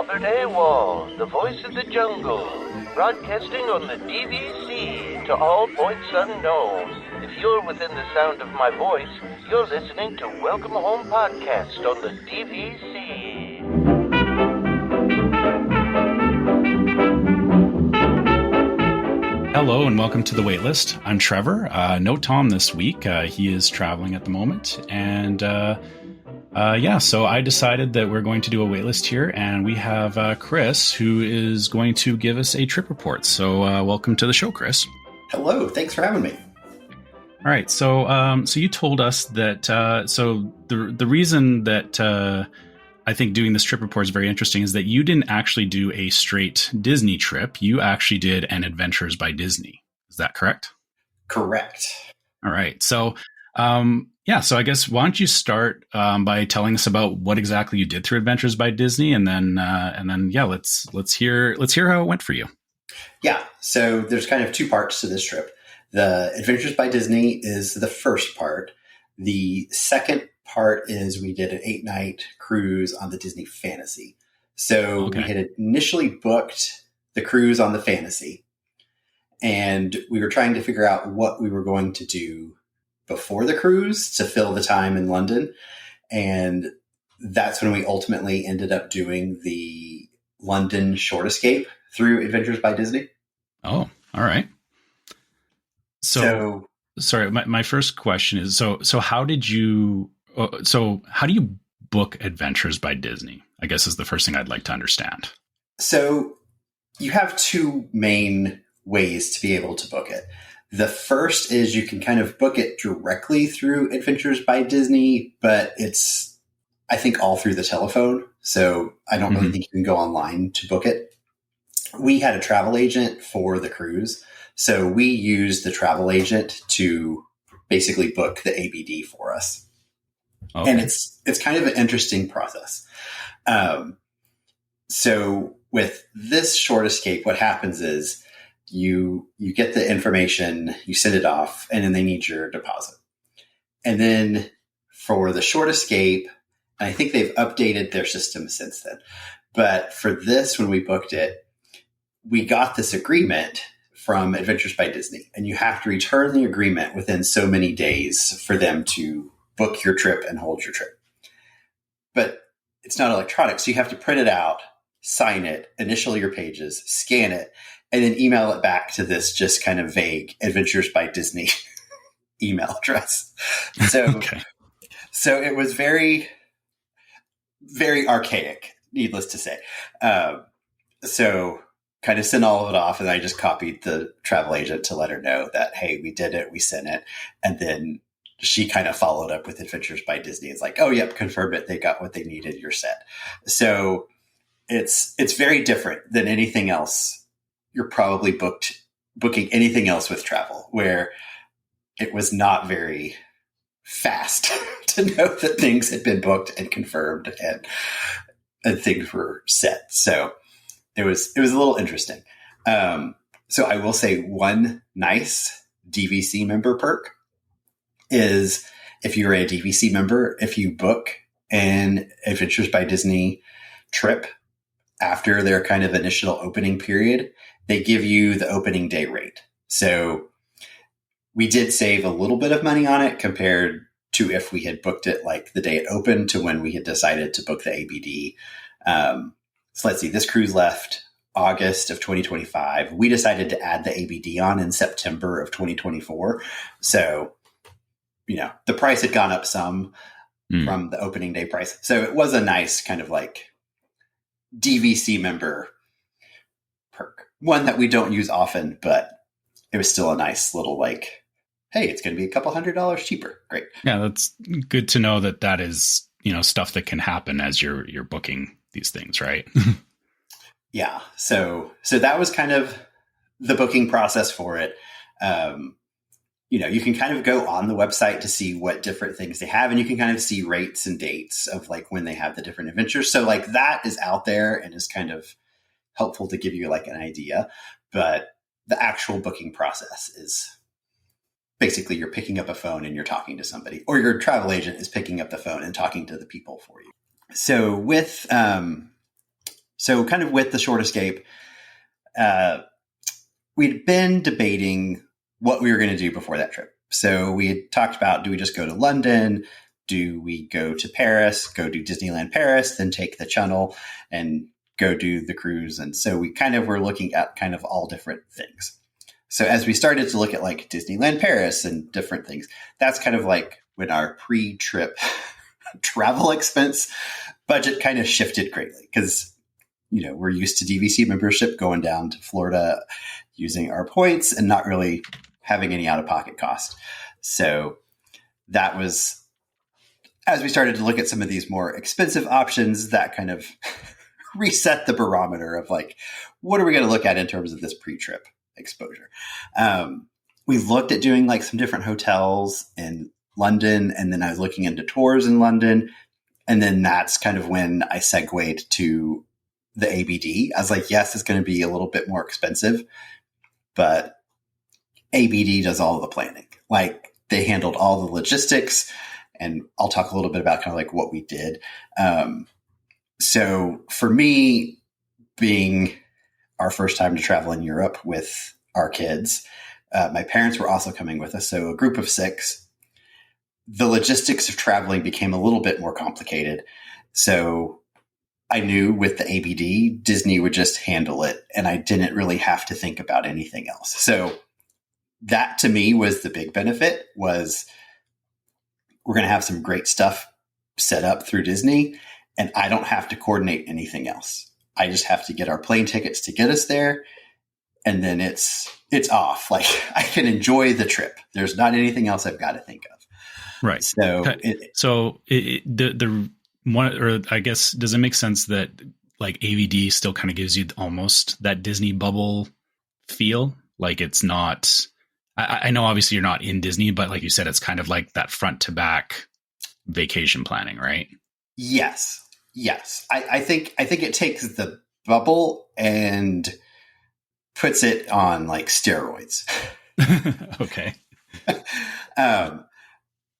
Albert A. Wall, the voice of the jungle, broadcasting on the DVC to all points unknown. If you're within the sound of my voice, you're listening to Welcome Home Podcast on the DVC. Hello and welcome to the Waitlist. I'm Trevor. No Tom this week. He is traveling at the moment. And so I decided that we're going to do a waitlist here. And we have Chris, who is going to give us a trip report. So welcome to the show, Chris. Hello. Thanks for having me. All right. So you told us that the reason that I think doing this trip report is very interesting is that you didn't actually do a straight Disney trip. You actually did an Adventures by Disney. Is that correct? Correct. All right. So, so I guess why don't you start by telling us about what exactly you did through Adventures by Disney, and then let's hear how it went for you. Yeah. So there's kind of two parts to this trip. The Adventures by Disney is the first part. The second part is we did an 8-night cruise on the Disney Fantasy. So We had initially booked the cruise on the Fantasy, and we were trying to figure out what we were going to do before the cruise to fill the time in London. And that's when we ultimately ended up doing the London short escape through Adventures by Disney. Oh, all right. So sorry, my first question is, so how do you book Adventures by Disney? I guess is the first thing I'd like to understand. So you have two main ways to be able to book it. The first is you can kind of book it directly through Adventures by Disney, but it's, I think, all through the telephone. So I don't really think you can go online to book it. We had a travel agent for the cruise. So we used the travel agent to basically book the ABD for us. Okay. And it's kind of an interesting process. So with this short escape, what happens is you get the information, you send it off, and then they need your deposit. And then for the short escape, and I think they've updated their system since then. But for this, when we booked it, we got this agreement from Adventures by Disney, and you have to return the agreement within so many days for them to book your trip and hold your trip. But it's not electronic, so you have to print it out, sign it, initial your pages, scan it, and then email it back to this just kind of vague Adventures by Disney email address. So it was very, very archaic, needless to say. So kind of sent all of it off, and I just copied the travel agent to let her know that, hey, we did it, we sent it. And then she kind of followed up with Adventures by Disney. It's like, oh, yep, confirmed it. They got what they needed. You're set. So it's very different than anything else. You're probably booking anything else with travel, where it was not very fast to know that things had been booked and confirmed and things were set. So it was a little interesting. So I will say one nice DVC member perk is, if you're a DVC member, if you book an Adventures by Disney trip after their kind of initial opening period, they give you the opening day rate. So we did save a little bit of money on it compared to if we had booked it like the day it opened to when we had decided to book the ABD. So let's see, this cruise left August of 2025. We decided to add the ABD on in September of 2024. So, the price had gone up some from the opening day price. So it was a nice kind of like DVC member perk. One that we don't use often, but it was still a nice little like, hey, it's going to be a couple $100 cheaper. Great. Yeah, that's good to know that is, stuff that can happen as you're booking these things, right? Yeah. So that was kind of the booking process for it. You can kind of go on the website to see what different things they have, and you can kind of see rates and dates of like when they have the different adventures. So like that is out there and is kind of helpful to give you like an idea. But the actual booking process is basically you're picking up a phone and you're talking to somebody, or your travel agent is picking up the phone and talking to the people for you. So with So kind of with the short escape, we'd been debating what we were going to do before that trip. So we had talked about, do we just go to London? Do we go to Paris, go do Disneyland Paris, then take the Channel and go do the cruise? And so we kind of were looking at kind of all different things. So as we started to look at like Disneyland Paris and different things, that's kind of like when our pre-trip travel expense budget kind of shifted greatly because, you know, we're used to DVC membership, going down to Florida, using our points and not really having any out-of-pocket cost. So that was, as we started to look at some of these more expensive options, that kind of reset the barometer of like, what are we going to look at in terms of this pre-trip exposure? We looked at doing like some different hotels in London, and then I was looking into tours in London. And then that's kind of when I segued to the ABD. I was like, yes, it's going to be a little bit more expensive, but ABD does all of the planning. Like they handled all the logistics, and I'll talk a little bit about kind of like what we did. So for me, being our first time to travel in Europe with our kids, my parents were also coming with us. So a group of 6, the logistics of traveling became a little bit more complicated. So I knew with the ABD, Disney would just handle it, and I didn't really have to think about anything else. So that to me was the big benefit, was we're going to have some great stuff set up through Disney, and I don't have to coordinate anything else. I just have to get our plane tickets to get us there, and then it's off. Like I can enjoy the trip. There's not anything else I've got to think of. Right. So, the one, or I guess, does it make sense that like AVD still kind of gives you almost that Disney bubble feel? Like it's not. I know obviously you're not in Disney, but like you said, it's kind of like that front to back vacation planning, right? Yes. I think it takes the bubble and puts it on like steroids. Okay.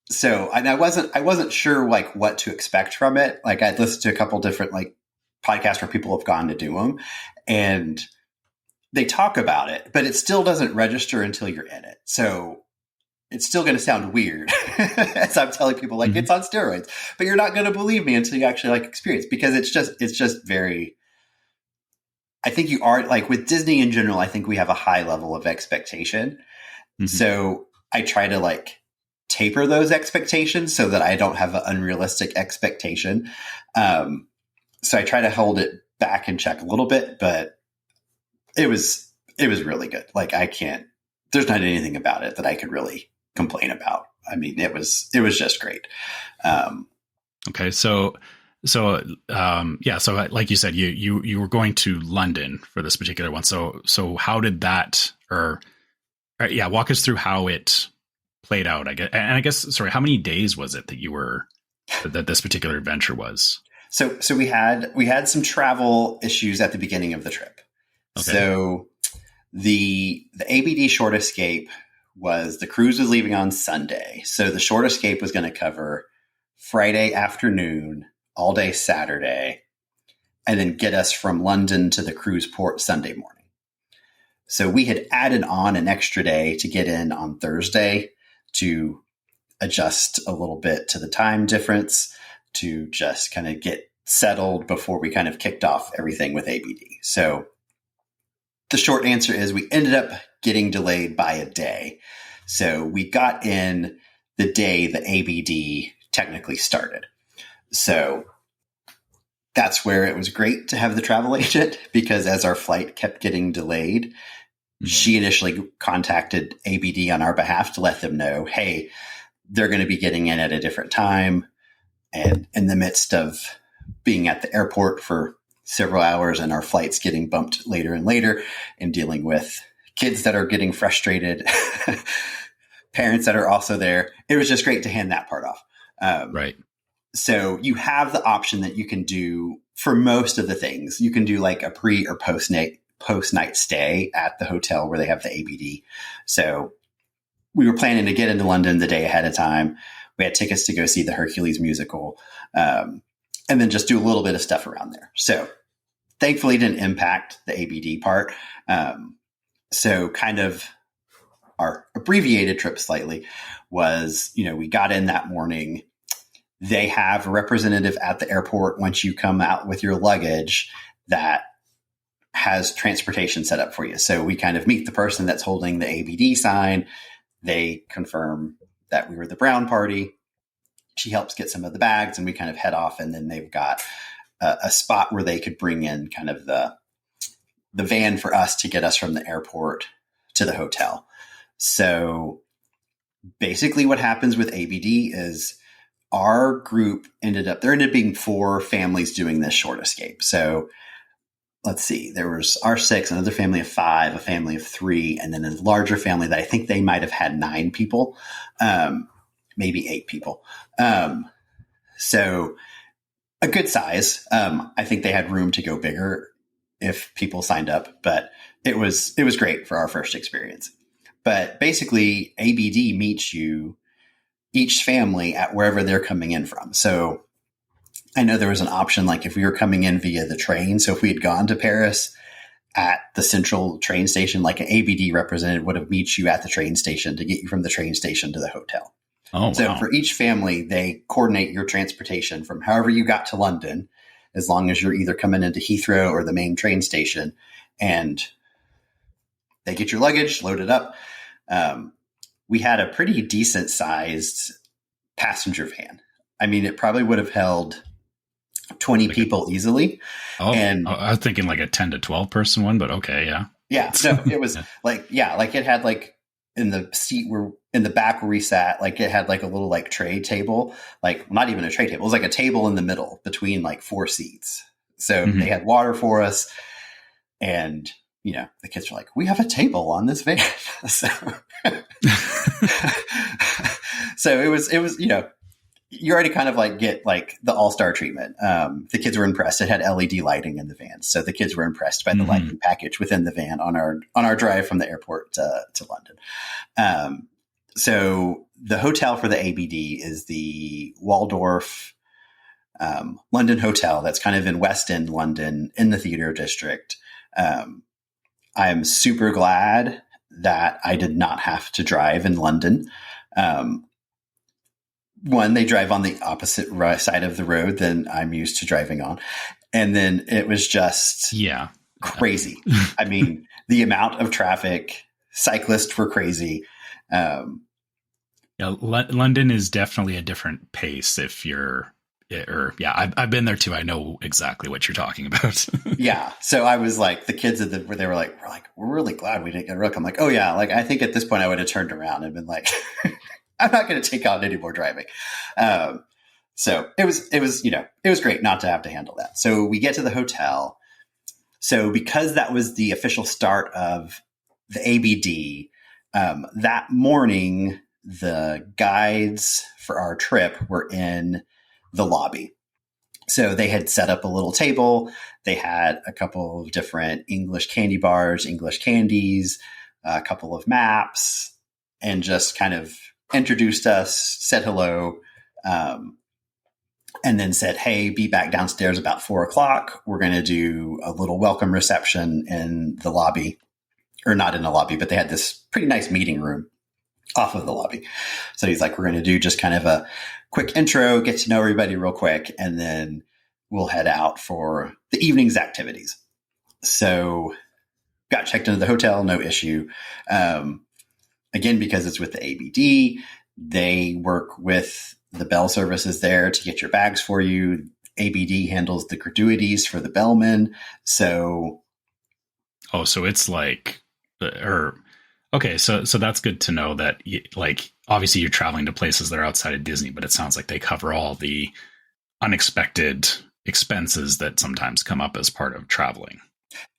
So, and I wasn't sure like what to expect from it. Like I'd listened to a couple different like podcasts where people have gone to do them, and they talk about it, but it still doesn't register until you're in it. So it's still going to sound weird as I'm telling people like it's on steroids, but you're not going to believe me until you actually like experience, because it's just very, I think you are like with Disney in general, I think we have a high level of expectation. Mm-hmm. So I try to like taper those expectations so that I don't have an unrealistic expectation. So I try to hold it back and check a little bit, but it was really good. Like there's not anything about it that I could really complain about. I mean, it was just great. Okay. So like you said, you were going to London for this particular one. So how did that, walk us through how it played out, I guess. And I guess, sorry, how many days was it that this particular adventure was? So we had some travel issues at the beginning of the trip. Okay. So the ABD short escape was, the cruise was leaving on Sunday. So the short escape was going to cover Friday afternoon, all day Saturday, and then get us from London to the cruise port Sunday morning. So we had added on an extra day to get in on Thursday to adjust a little bit to the time difference, to just kind of get settled before we kind of kicked off everything with ABD. So the short answer is we ended up getting delayed by a day. So we got in the day the ABD technically started. So that's where it was great to have the travel agent, because as our flight kept getting delayed, she initially contacted ABD on our behalf to let them know, hey, they're going to be getting in at a different time. And in the midst of being at the airport for several hours and our flights getting bumped later and later, and dealing with kids that are getting frustrated, parents that are also there, it was just great to hand that part off. Right. So you have the option that you can do for most of the things. You can do like a pre or post night stay at the hotel where they have the ABD. So we were planning to get into London the day ahead of time. We had tickets to go see the Hercules musical, and then just do a little bit of stuff around there. So thankfully didn't impact the ABD part. So kind of our abbreviated trip slightly was, we got in that morning. They have a representative at the airport once you come out with your luggage that has transportation set up for you. So we kind of meet the person that's holding the ABD sign. They confirm that we were the brown party. She helps get some of the bags and we kind of head off. And then they've got a spot where they could bring in kind of the van for us to get us from the airport to the hotel. So basically what happens with ABD is our group ended up being 4 families doing this short escape. So let's see, there was our 6, another family of 5, a family of 3, and then a larger family that I think they might have had 9 people, maybe 8 people. So a good size. I think they had room to go bigger if people signed up, but it was great for our first experience. But basically ABD meets you, each family, at wherever they're coming in from. So I know there was an option, like if we were coming in via the train. So if we had gone to Paris at the central train station, like an ABD representative would have met you at the train station to get you from the train station to the hotel. Oh, wow. So for each family, they coordinate your transportation from however you got to London, as long as you're either coming into Heathrow or the main train station, and they get your luggage loaded up. We had a pretty decent sized passenger van. I mean, it probably would have held 20 people easily. Oh, and I was thinking like a 10 to 12 person one, but okay. Yeah. Yeah. No, it was like it had like in the seat in the back where we sat, like it had like a little like tray table, like not even a tray table. It was like a table in the middle between like 4 seats. So they had water for us, and the kids were like, we have a table on this van. So it was, you already kind of like get like the all-star treatment. The kids were impressed. It had LED lighting in the van. So the kids were impressed by the lighting package within the van on our drive from the airport to London. So the hotel for the ABD is the Waldorf London Hotel. That's kind of in West End London in the theater district. I'm super glad that I did not have to drive in London. One, they drive on the opposite side of the road than I'm used to driving on. And then it was just crazy. I mean, the amount of traffic, cyclists were crazy. London is definitely a different pace if you're, I've been there too. I know exactly what you're talking about. Yeah. So I was like, the kids they were like, we're really glad we didn't get Rook. I'm like, oh yeah. Like, I think at this point I would have turned around and been like, I'm not going to take on any more driving. So it was great not to have to handle that. So we get to the hotel. So because that was the official start of the ABD, that morning, the guides for our trip were in the lobby. So they had set up a little table. They had a couple of different English candy bars, English candies, a couple of maps, and just kind of introduced us, said hello, and then said, hey, be back downstairs about 4:00. We're going to do a little welcome reception in the lobby, or not in the lobby, but they had this pretty nice meeting room off of the lobby. So he's like, we're going to do just kind of a quick intro, get to know everybody real quick, and then we'll head out for the evening's activities. So got checked into the hotel, no issue. Again, because it's with the ABD, they work with the bell services there to get your bags for you. ABD handles the gratuities for the bellmen. So it's like, okay, so that's good to know that, like, obviously you're traveling to places that are outside of Disney, but it sounds like they cover all the unexpected expenses that sometimes come up as part of traveling.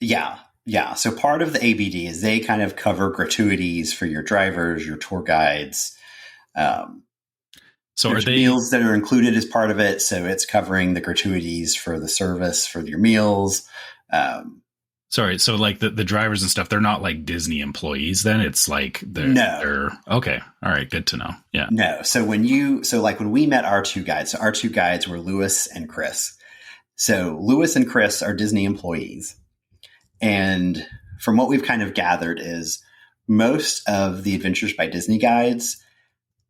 Yeah. Yeah. So part of the ABD is they kind of cover gratuities for your drivers, your tour guides. So are they meals that are included as part of it? So it's covering the gratuities for the service, for your meals. Sorry. So like the drivers and stuff, they're not like Disney employees then? It's like they're okay. All right. Good to know. Yeah. No. So when we met our 2 guides, so our 2 guides were Lewis and Chris. So Lewis and Chris are Disney employees. And from what we've kind of gathered is most of the Adventures by Disney guides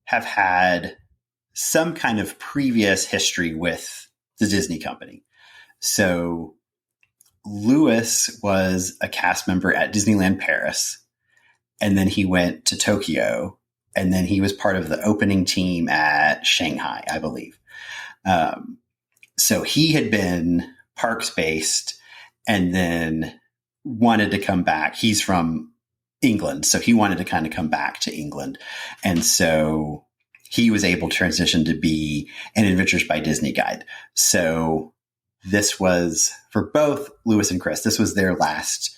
have had some kind of previous history with the Disney company. So Lewis was a cast member at Disneyland Paris, and then he went to Tokyo, and then he was part of the opening team at Shanghai, I believe. So he had been parks based and then wanted to come back. He's from England, so he wanted to kind of come back to England. And so he was able to transition to be an Adventures by Disney guide. So this was, for both Lewis and Chris, this was their last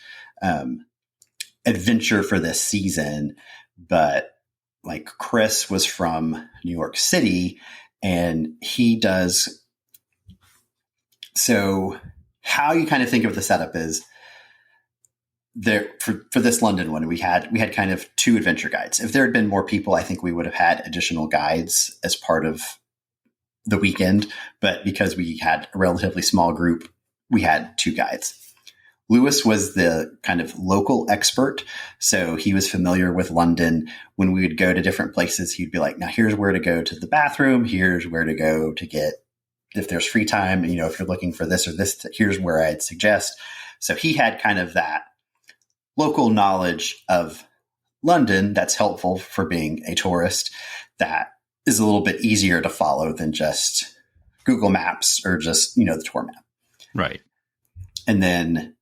adventure for this season. But like Chris was from New York City, and he does. So how you kind of think of the setup is there for this London one, we had kind of 2 adventure guides. If there had been more people, I think we would have had additional guides as part of the weekend. But because we had a relatively small group, we had 2 guides. Lewis was the kind of local expert. So he was familiar with London. When we would go to different places, he'd be like, now here's where to go to the bathroom. Here's where to go to get, if there's free time, and, if you're looking for this or this, here's where I'd suggest. So he had kind of that local knowledge of London that's helpful for being a tourist, that is a little bit easier to follow than just Google Maps or just, the tour map. Right. And then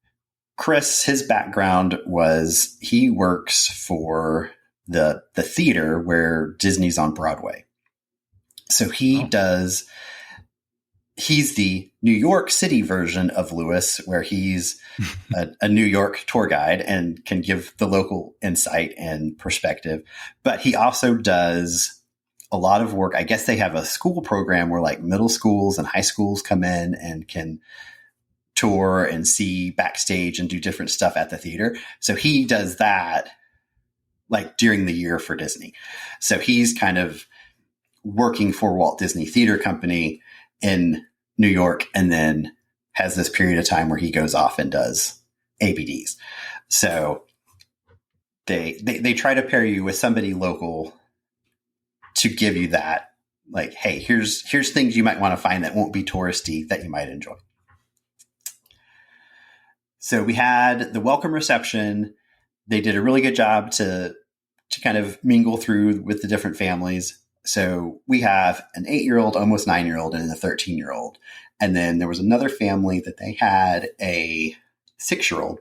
Chris, his background was he works for the theater where Disney's on Broadway. So he's the New York City version of Lewis, where he's a New York tour guide and can give the local insight and perspective. But he also does a lot of work. I guess they have a school program where like middle schools and high schools come in and can tour and see backstage and do different stuff at the theater. So he does that like during the year for Disney. So he's kind of working for Walt Disney Theater Company in New York, and then has this period of time where he goes off and does ABDs. So they try to pair you with somebody local to give you that, like, hey, here's things you might want to find that won't be touristy that you might enjoy. So we had the welcome reception. They did a really good job to kind of mingle through with the different families. So we have an 8-year-old, almost 9-year-old, and a 13-year-old. And then there was another family that they had a 6-year-old.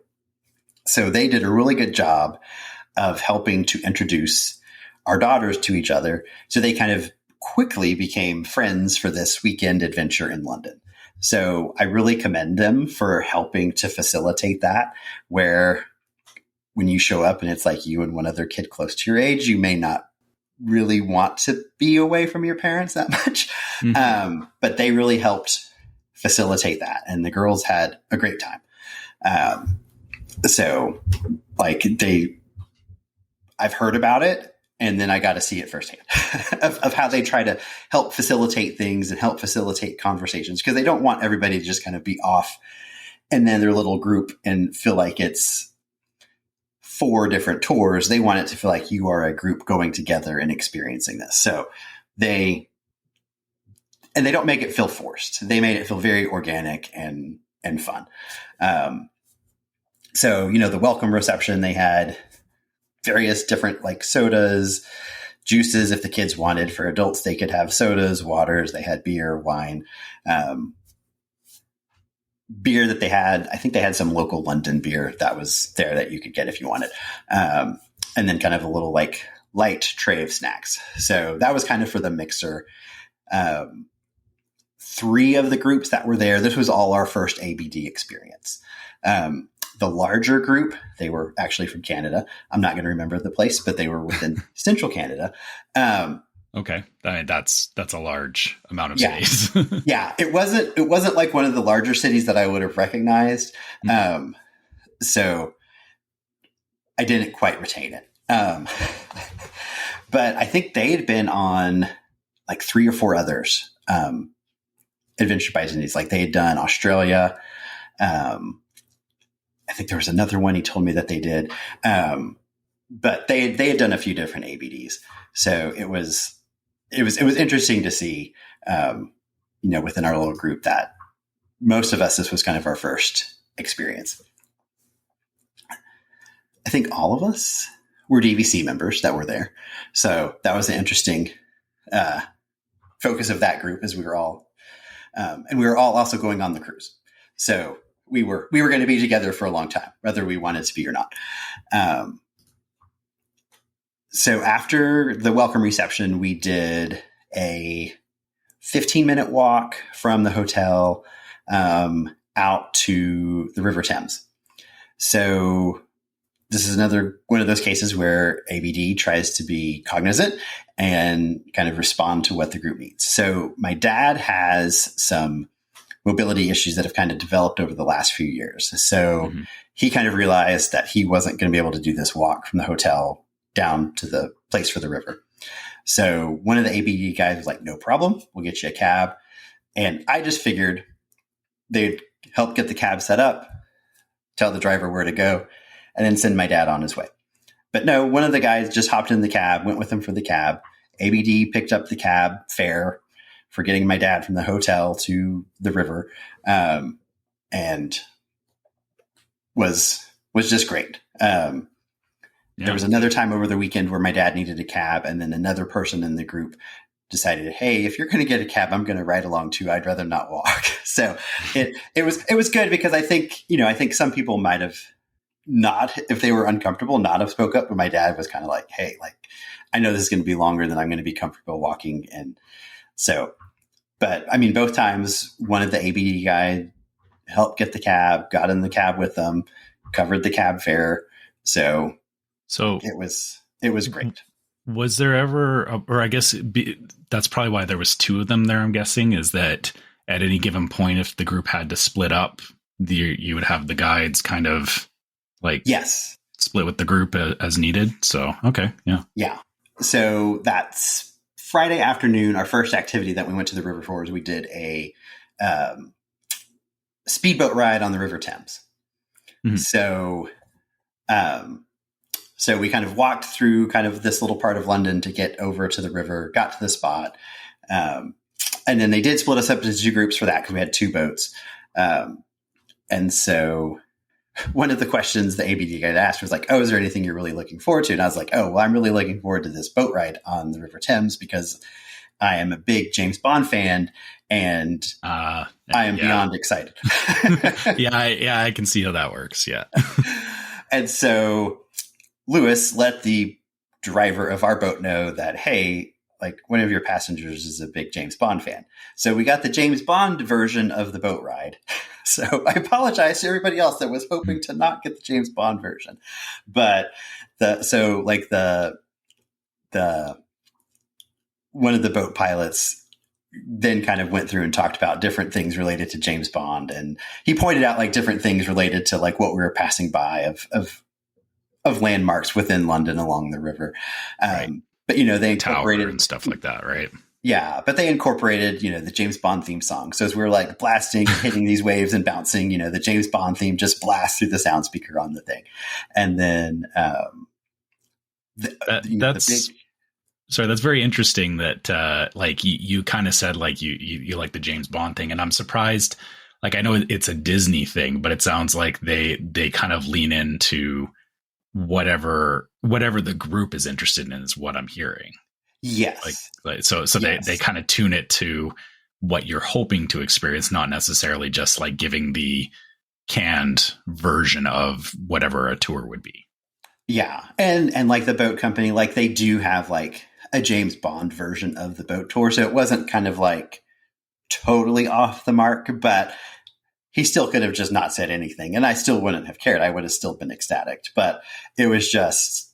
So they did a really good job of helping to introduce our daughters to each other. So they kind of quickly became friends for this weekend adventure in London. So I really commend them for helping to facilitate that, where when you show up and it's like you and one other kid close to your age, you may not really want to be away from your parents that much. Mm-hmm. But they really helped facilitate that. And the girls had a great time. So like I've heard about it, and then I got to see it firsthand of how they try to help facilitate things and help facilitate conversations, because they don't want everybody to just kind of be off and then their little group and feel like it's 4 different tours. They want it to feel like you are a group going together and experiencing this. So they don't make it feel forced. They made it feel very organic and fun. So, the welcome reception, they had various different like sodas, juices. If the kids wanted, for adults, they could have sodas, waters. They had beer, wine, beer that they had. I think they had some local London beer that was there that you could get if you wanted. And then kind of a little like light tray of snacks. So that was kind of for the mixer. 3 of the groups that were there, this was all our first ABD experience. The larger group, they were actually from Canada. I'm not going to remember the place, but they were within central Canada. Okay. That's a large amount of space. Yeah. It wasn't like one of the larger cities that I would have recognized. Mm-hmm. So I didn't quite retain it. But I think they had been on like 3 or 4 others. adventure by Disney's. Like they had done Australia. I think there was another one he told me that they did. But they had done a few different ABDs. So it was interesting to see, within our little group that most of us, this was kind of our first experience. I think all of us were DVC members that were there. So that was an interesting focus of that group, as we were all, and we were all also going on the cruise. So we were going to be together for a long time, whether we wanted to be or not. So after the welcome reception, we did a 15-minute walk from the hotel out to the River Thames. So this is another one of those cases where ABD tries to be cognizant and kind of respond to what the group needs. So my dad has some mobility issues that have kind of developed over the last few years. So he kind of realized that he wasn't going to be able to do this walk from the hotel down to the place for the river. So one of the ABD guys was like, no problem, we'll get you a cab. And I just figured they'd help get the cab set up, tell the driver where to go, and then send my dad on his way. But no, one of the guys just hopped in the cab, went with him for the cab. ABD picked up the cab fare for getting my dad from the hotel to the river, and was just great. There was another time over the weekend where my dad needed a cab, and then another person in the group decided, hey, if you're going to get a cab, I'm going to ride along too. I'd rather not walk. So it was good, because I think some people might have not, if they were uncomfortable, not have spoke up. But my dad was kind of like, hey, like, I know this is going to be longer than I'm going to be comfortable walking. And so, but I mean, both times one of the ABD guy helped get the cab, got in the cab with them, covered the cab fare. So it was great. Was there ever, or I guess that's probably why there was two of them there, I'm guessing, is that at any given point, if the group had to split up, you would have the guides kind of like split with the group as needed. So, okay. Yeah. Yeah. So that's Friday afternoon. Our first activity that we went to the River for is we did a speedboat ride on the River Thames. Mm-hmm. So we kind of walked through kind of this little part of London to get over to the river, got to the spot. And then they did split us up into two groups for that, because we had two boats. And so one of the questions the ABD guy asked was like, oh, is there anything you're really looking forward to? And I was like, oh, well, I'm really looking forward to this boat ride on the River Thames, because I am a big James Bond fan, and I am beyond excited. I can see how that works. Yeah. And so Lewis let the driver of our boat know that, hey, like, one of your passengers is a big James Bond fan. So we got the James Bond version of the boat ride. So I apologize to everybody else that was hoping to not get the James Bond version. But the one of the boat pilots then kind of went through and talked about different things related to James Bond. And he pointed out like different things related to like what we were passing by of landmarks within London along the river. Right. But, they incorporated Tower and stuff like that, right? Yeah. But they incorporated, the James Bond theme song. So as we were like blasting, hitting these waves and bouncing, the James Bond theme just blasts through the sound speaker on the thing. And then, sorry, that's very interesting that, like you kind of said, like you like the James Bond thing. And I'm surprised, like, I know it's a Disney thing, but it sounds like they kind of lean into whatever the group is interested in is what I'm hearing. Yes. So yes. They kind of tune it to what you're hoping to experience, not necessarily just like giving the canned version of whatever a tour would be. Yeah. And like the boat company, like they do have like a James Bond version of the boat tour. So it wasn't kind of like totally off the mark, but he still could have just not said anything, and I still wouldn't have cared. I would have still been ecstatic, but it was just,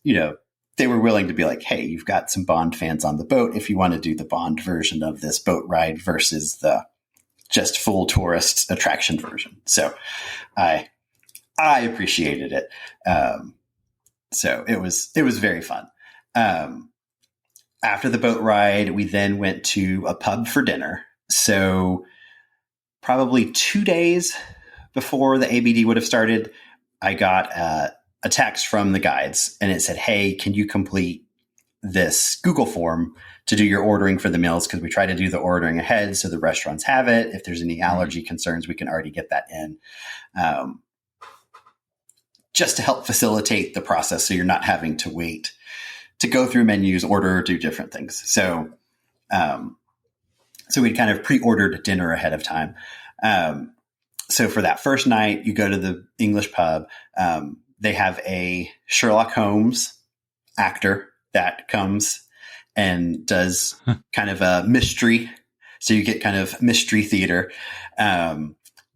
they were willing to be like, hey, you've got some Bond fans on the boat. If you want to do the Bond version of this boat ride versus the just full tourist attraction version. So I appreciated it. So it was very fun. After the boat ride, we then went to a pub for dinner. So probably 2 days before the ABD would have started, I got a text from the guides, and it said, "Hey, can you complete this Google form to do your ordering for the meals? Because we try to do the ordering ahead so the restaurants have it. If there's any allergy concerns, we can already get that in." Just to help facilitate the process so you're not having to wait to go through menus, order, do different things. So we'd kind of pre-ordered dinner ahead of time. So for that first night, you go to the English pub. They have a Sherlock Holmes actor that comes and does kind of a mystery. So you get kind of mystery theater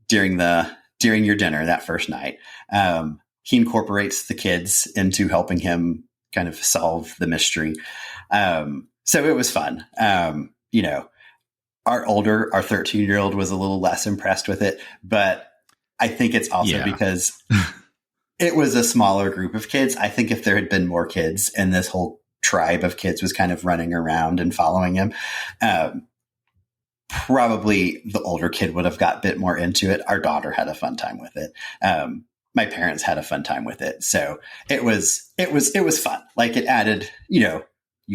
during your dinner that first night. He incorporates the kids into helping him kind of solve the mystery. So it was fun. Our 13-year-old was a little less impressed with it, but I think it's also because it was a smaller group of kids. I think if there had been more kids and this whole tribe of kids was kind of running around and following him, probably the older kid would have got a bit more into it. Our daughter had a fun time with it. My parents had a fun time with it. So it was fun. Like, it added, you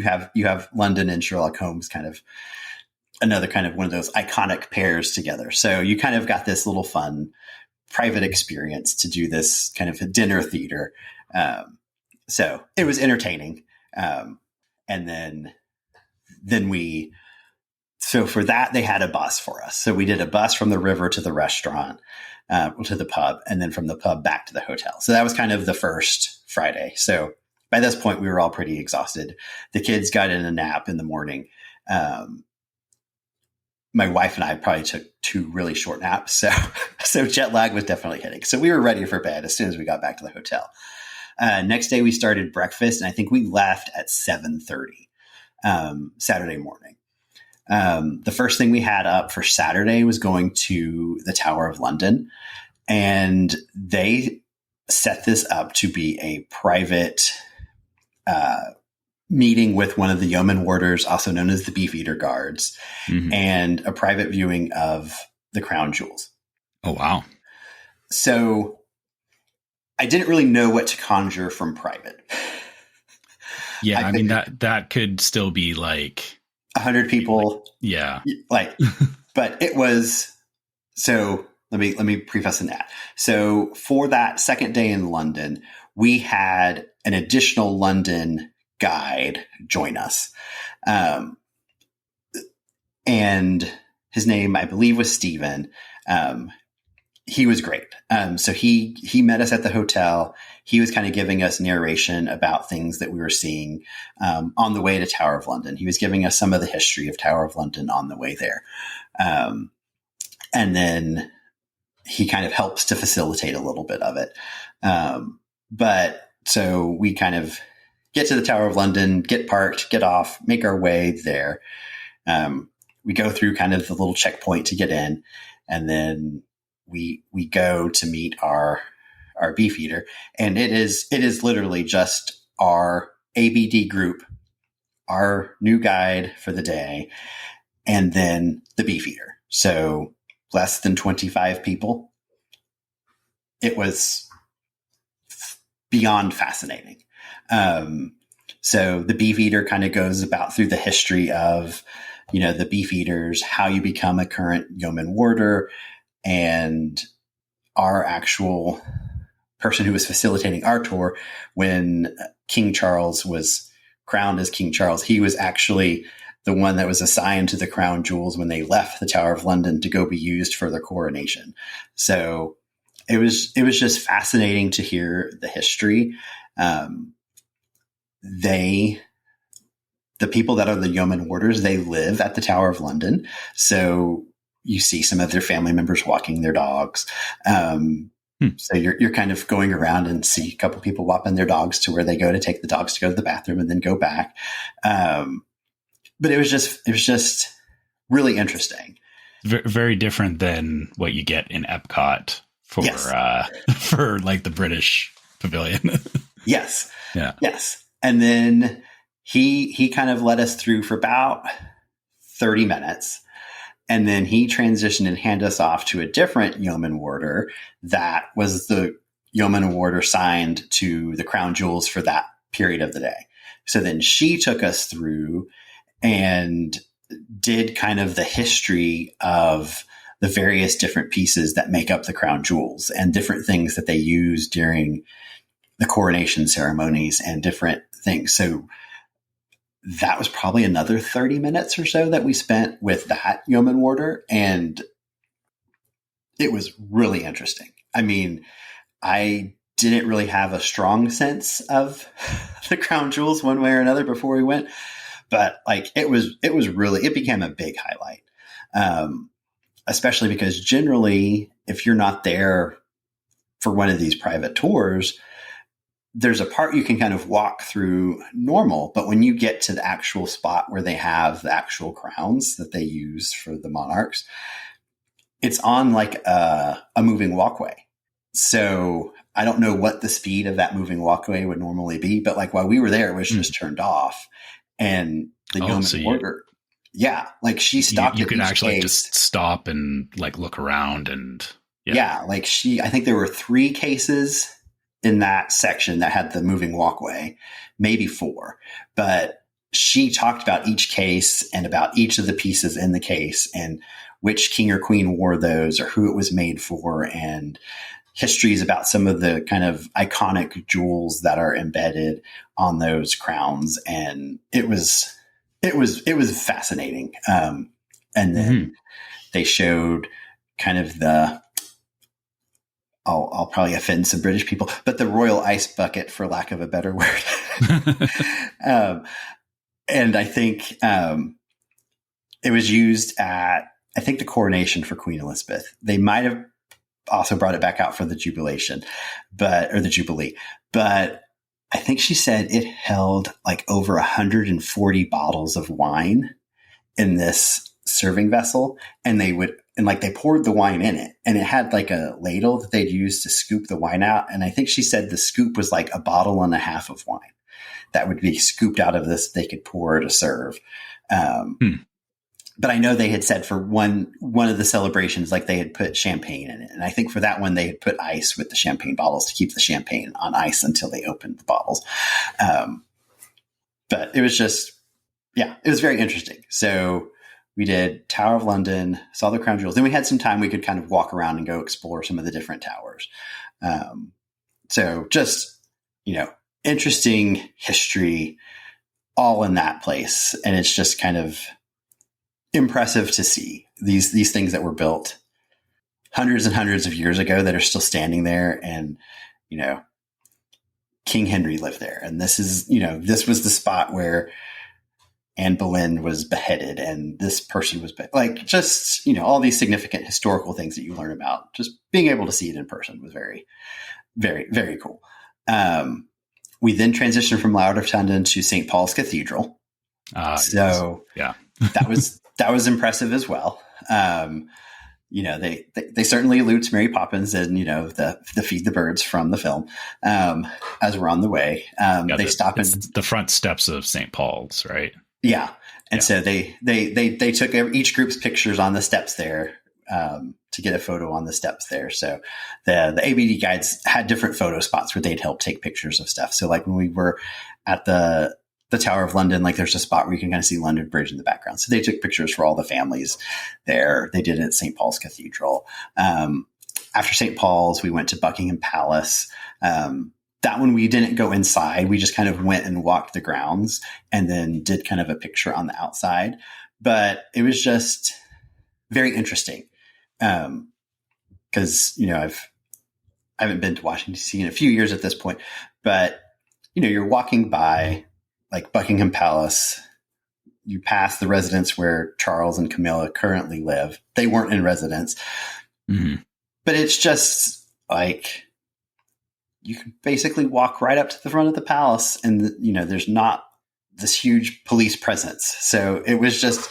have London and Sherlock Holmes, kind of another kind of one of those iconic pairs together. So you kind of got this little fun private experience to do this kind of a dinner theater. So it was entertaining. And then so for that, they had a bus for us. So we did a bus from the river to the restaurant, to the pub, and then from the pub back to the hotel. So that was kind of the first Friday. So by this point, we were all pretty exhausted. The kids got in a nap in the morning. My wife and I probably took 2 really short naps. So jet lag was definitely hitting. So we were ready for bed as soon as we got back to the hotel. Next day we started breakfast, and I think we left at 7:30 Saturday morning. The first thing we had up for Saturday was going to the Tower of London, and they set this up to be a private meeting with one of the yeoman warders, also known as the Beefeater Guards, and a private viewing of the crown jewels. Oh, wow. So I didn't really know what to conjure from private. Yeah, I mean, that could still be like 100 people. Yeah. But it was, so let me preface in that. So for that second day in London, we had an additional London guide join us. And his name, I believe, was Stephen. He was great. So he met us at the hotel. He was kind of giving us narration about things that we were seeing on the way to Tower of London. He was giving us some of the history of Tower of London on the way there. And then he kind of helps to facilitate a little bit of it. But so we kind of get to the Tower of London, get parked, get off, make our way there. We go through kind of the little checkpoint to get in, and then we go to meet our Beefeater, and it is literally just our ABD group, our new guide for the day, and then the Beefeater. So less than 25 people. It was beyond fascinating. So the Beefeater kind of goes about through the history of, the Beefeaters, how you become a current yeoman warder, and our actual person who was facilitating our tour when King Charles was crowned as King Charles. He was actually the one that was assigned to the crown jewels when they left the Tower of London to go be used for their coronation. So it was just fascinating to hear the history. The people that are the yeoman warders, they live at the Tower of London. So you see some of their family members walking their dogs. So you're kind of going around and see a couple people walking their dogs to where they go to take the dogs to go to the bathroom and then go back. But it was just really interesting. Very different than what you get in Epcot for like the British pavilion. Yes. Yeah. Yes. And then he kind of led us through for about 30 minutes. And then he transitioned and handed us off to a different yeoman warder that was the yeoman warder signed to the crown jewels for that period of the day. So then she took us through and did kind of the history of the various different pieces that make up the crown jewels and different things that they use during the coronation ceremonies and different things. So that was probably another 30 minutes or so that we spent with that yeoman warder. And it was really interesting. I mean, I didn't really have a strong sense of the crown jewels one way or another before we went, but like it became a big highlight. Especially because generally if you're not there for one of these private tours, there's a part you can kind of walk through normal, but when you get to the actual spot where they have the actual crowns that they use for the monarchs, it's on like a moving walkway. So I don't know what the speed of that moving walkway would normally be, but like while we were there, it was just turned off. And the yeoman warder, like she stopped. You could actually just stop and like look around and like I think there were 3 cases in that section that had the moving walkway, maybe 4, but she talked about each case and about each of the pieces in the case and which king or queen wore those or who it was made for and histories about some of the kind of iconic jewels that are embedded on those crowns. And it was fascinating. And then they showed kind of I'll probably offend some British people, but the royal ice bucket, for lack of a better word. And I think it was used at, I think, the coronation for Queen Elizabeth. They might have also brought it back out for the jubilation, or the Jubilee. But I think she said it held like over 140 bottles of wine in this serving vessel. And they poured the wine in it, and it had like a ladle that they'd use to scoop the wine out. And I think she said the scoop was like a bottle and a half of wine that would be scooped out of this. They could pour to serve. But I know they had said for one of the celebrations, like they had put champagne in it. And I think for that one, they had put ice with the champagne bottles to keep the champagne on ice until they opened the bottles. But it was just, it was very interesting. So we did Tower of London, saw the crown jewels. Then we had some time we could kind of walk around and go explore some of the different towers. So just, interesting history all in that place. And it's just kind of impressive to see these things that were built hundreds and hundreds of years ago that are still standing there. And, King Henry lived there. And this is, this was the spot where Anne Boleyn was beheaded and this person was just, all these significant historical things that you learn about. Just being able to see it in person was very, very, very cool. We then transitioned from Laudertown to St. Paul's Cathedral. So that was impressive as well. They certainly allude to Mary Poppins and, the Feed the Birds from the film, as we're on the way. They stop in the front steps of St. Paul's, right? Yeah. And so they took each group's pictures on the steps there, to get a photo on the steps there. So the ABD guides had different photo spots where they'd help take pictures of stuff. So like when we were at the Tower of London, like there's a spot where you can kind of see London Bridge in the background. So they took pictures for all the families there. They did it at St. Paul's Cathedral. After St. Paul's, we went to Buckingham Palace. That one, we didn't go inside. We just kind of went and walked the grounds and then did kind of a picture on the outside. But it was just very interesting. Cause I haven't been to Washington DC in a few years at this point, but you're walking by like Buckingham Palace, you pass the residence where Charles and Camilla currently live. They weren't in residence, but it's just like, you can basically walk right up to the front of the palace and, there's not this huge police presence. So it was just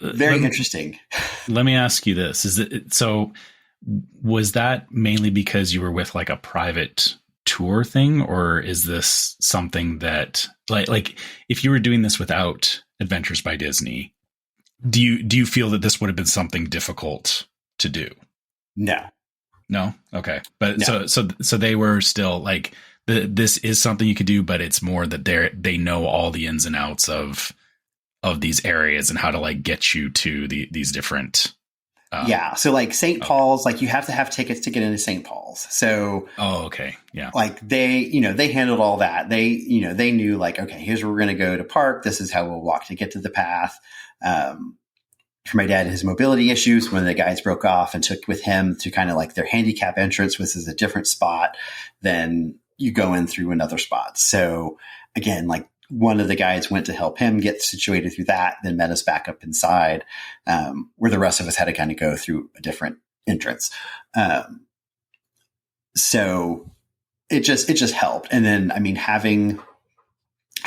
very interesting. Let me ask you this. Was that mainly because you were with like a private tour thing, or is this something that like if you were doing this without Adventures by Disney, Do you feel that this would have been something difficult to do? No. Okay. But No. so they were still like, this is something you could do, but it's more that they know all the ins and outs of these areas and how to like get you to these different. Yeah. So like St. Paul's, like you have to have tickets to get into St. Paul's. So, okay. Yeah. Like they handled all that. They knew like, okay, here's where we're going to go to park. This is how we'll walk to get to the path. For my dad, his mobility issues, one of the guides broke off and took with him to kind of like their handicap entrance, which is a different spot than you go in through another spot. So again, like one of the guides went to help him get situated through that, then met us back up inside, where the rest of us had to kind of go through a different entrance. So it just helped. And then, I mean, having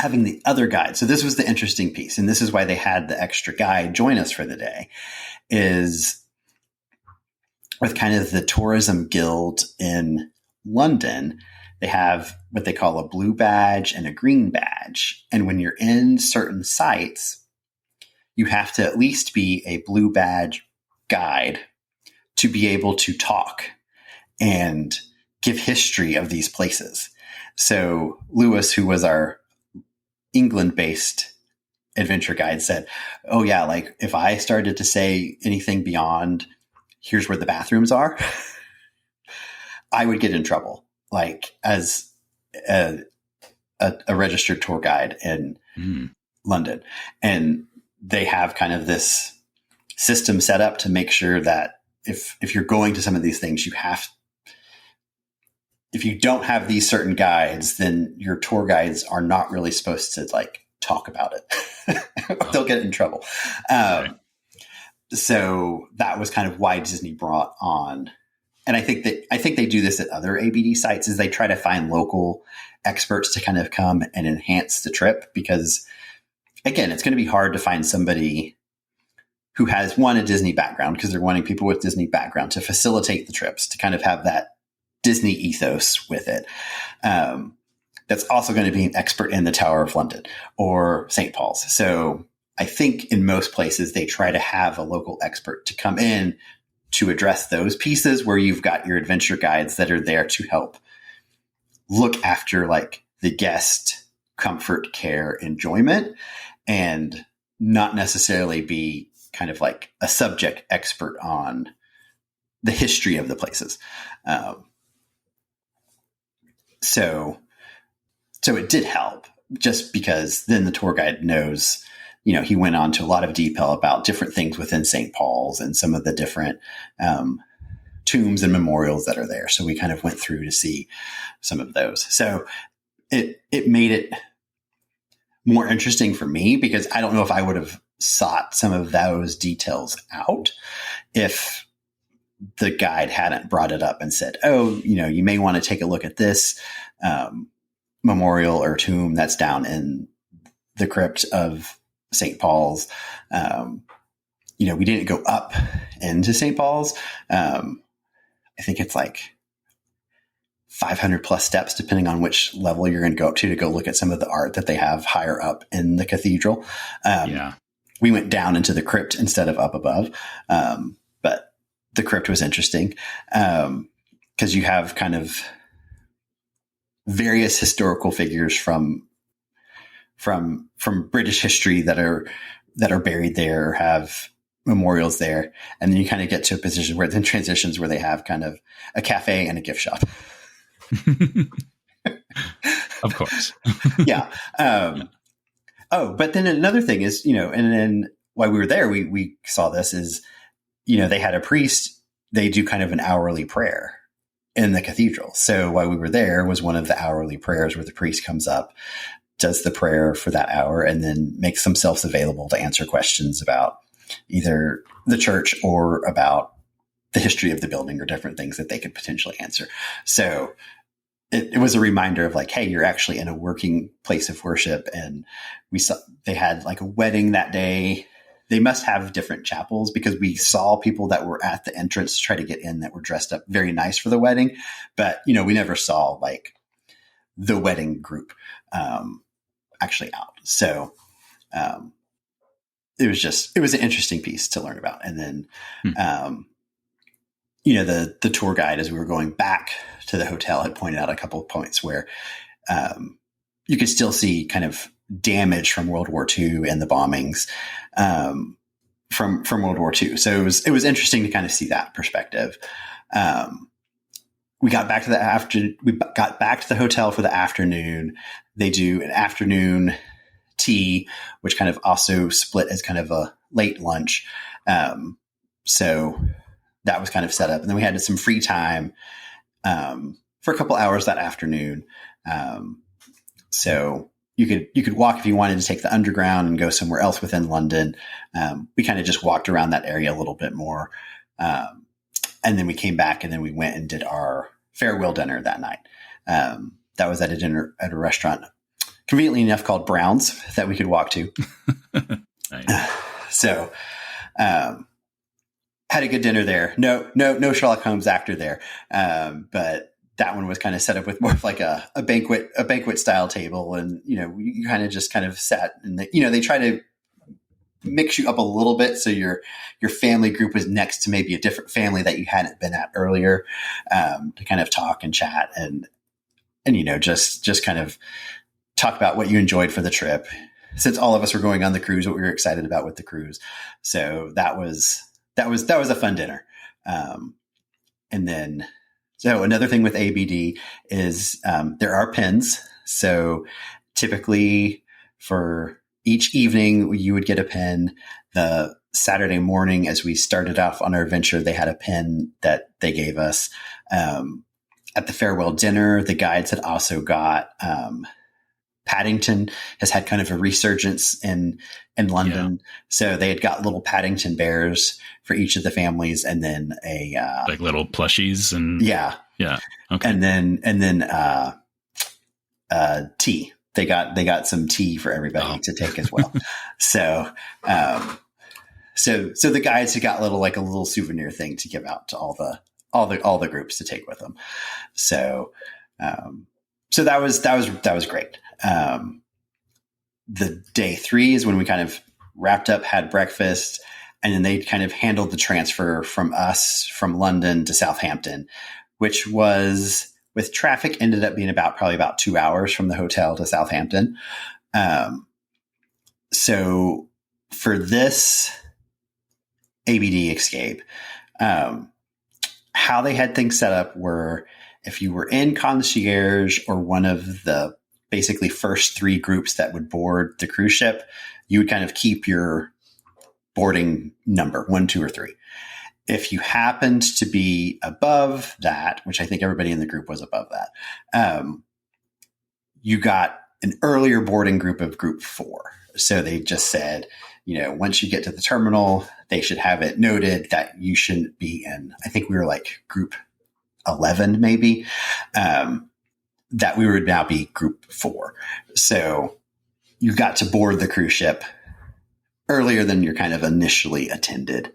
the other guide. So this was the interesting piece. And this is why they had the extra guide join us for the day, is with kind of the tourism guild in London, they have what they call a blue badge and a green badge. And when you're in certain sites, you have to at least be a blue badge guide to be able to talk and give history of these places. So Lewis, who was our England-based adventure guide, said, oh yeah, like if I started to say anything beyond here's where the bathrooms are, I would get in trouble, like as a registered tour guide in London. And they have kind of this system set up to make sure that if you're going to some of these things, if you don't have these certain guides, then your tour guides are not really supposed to like talk about it. They'll get in trouble. Right. So that was kind of why Disney brought on, and I think they do this at other ABD sites, is they try to find local experts to kind of come and enhance the trip, because again, it's going to be hard to find somebody who has a Disney background, because they're wanting people with Disney background to facilitate the trips, to kind of have that Disney ethos with it. That's also going to be an expert in the Tower of London or St. Paul's. So I think in most places they try to have a local expert to come in to address those pieces, where you've got your adventure guides that are there to help look after like the guest comfort, care, enjoyment, and not necessarily be kind of like a subject expert on the history of the places. So it did help, just because then the tour guide knows, he went on to a lot of detail about different things within St. Paul's and some of the different tombs and memorials that are there. So we kind of went through to see some of those. So it made it more interesting for me, because I don't know if I would have sought some of those details out if the guide hadn't brought it up and said, oh, you may want to take a look at this memorial or tomb that's down in the crypt of St. Paul's. We didn't go up into St. Paul's. I think it's like 500 plus steps, depending on which level you're going to go up to go look at some of the art that they have higher up in the cathedral. We went down into the crypt instead of up above. But the crypt was interesting, because you have kind of various historical figures from British history that are buried there, or have memorials there. And then you kind of get to a position where it then transitions, where they have kind of a cafe and a gift shop. Of course. Yeah. But then another thing is, and then while we were there, we saw this is, they had a priest, they do kind of an hourly prayer in the cathedral. So while we were there was one of the hourly prayers, where the priest comes up, does the prayer for that hour, and then makes themselves available to answer questions about either the church or about the history of the building, or different things that they could potentially answer. So it was a reminder of like, hey, you're actually in a working place of worship. And we saw they had like a wedding that day. They must have different chapels, because we saw people that were at the entrance to try to get in that were dressed up very nice for the wedding. But, we never saw like the wedding group actually out. So it was an interesting piece to learn about. And then, the tour guide, as we were going back to the hotel, had pointed out a couple of points where you could still see kind of damage from World War II and the bombings from World War II. So it was interesting to kind of see that perspective. We got back to the hotel for the afternoon. They do an afternoon tea, which kind of also split as kind of a late lunch. So that was kind of set up. And then we had some free time for a couple hours that afternoon. So you could walk if you wanted to take the underground and go somewhere else within London. We kind of just walked around that area a little bit more. And then we came back and then we went and did our farewell dinner that night. That was at a restaurant, conveniently enough, called Brown's, that we could walk to. Nice. So, had a good dinner there. No Sherlock Holmes actor there. But that one was kind of set up with more of like a banquet style table. And, you kind of sat and they try to mix you up a little bit. So your family group was next to maybe a different family that you hadn't been at earlier, to kind of talk and chat and just kind of talk about what you enjoyed for the trip. Since all of us were going on the cruise, what we were excited about with the cruise. So that was a fun dinner. And then, so another thing with ABD is, there are pins. So typically for each evening you would get a pin. The Saturday morning, as we started off on our adventure, they had a pin that they gave us. At the farewell dinner, the guides had also got, Paddington has had kind of a resurgence in London. Yeah. So they had got little Paddington bears for each of the families, and then like little plushies and yeah. Okay. And then tea. They got some tea for everybody to take as well. So the guides had got a little souvenir thing to give out to all the groups to take with them. So that was great. The day 3 is when we kind of wrapped up, had breakfast, and then they kind of handled the transfer from London to Southampton, which was, with traffic, ended up being probably about 2 hours from the hotel to Southampton. So for this ABD escape, how they had things set up were, if you were in concierge or one of the basically first 3 groups that would board the cruise ship, you would kind of keep your boarding number, 1, 2, or 3. If you happened to be above that, which I think everybody in the group was above that, you got an earlier boarding group of group 4. So they just said, once you get to the terminal, they should have it noted that you shouldn't be in, I think we were like group 11, maybe, that we would now be group 4. So you got to board the cruise ship earlier than your kind of initially attended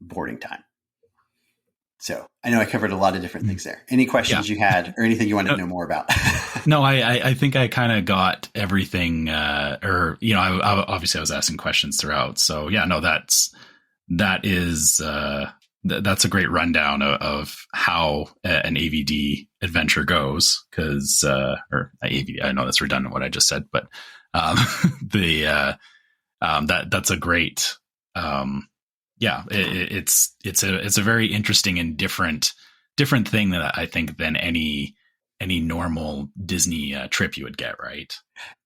boarding time. So I know I covered a lot of different things there. Any questions you had, or anything you wanted to know more about? No, I think I kind of got everything, obviously I was asking questions throughout. So yeah, no, that's a great rundown of how an AVD adventure goes. Cause, or AVD, I know that's redundant what I just said, but, that's a great, it's a very interesting and different thing that I think than any normal Disney trip you would get. Right.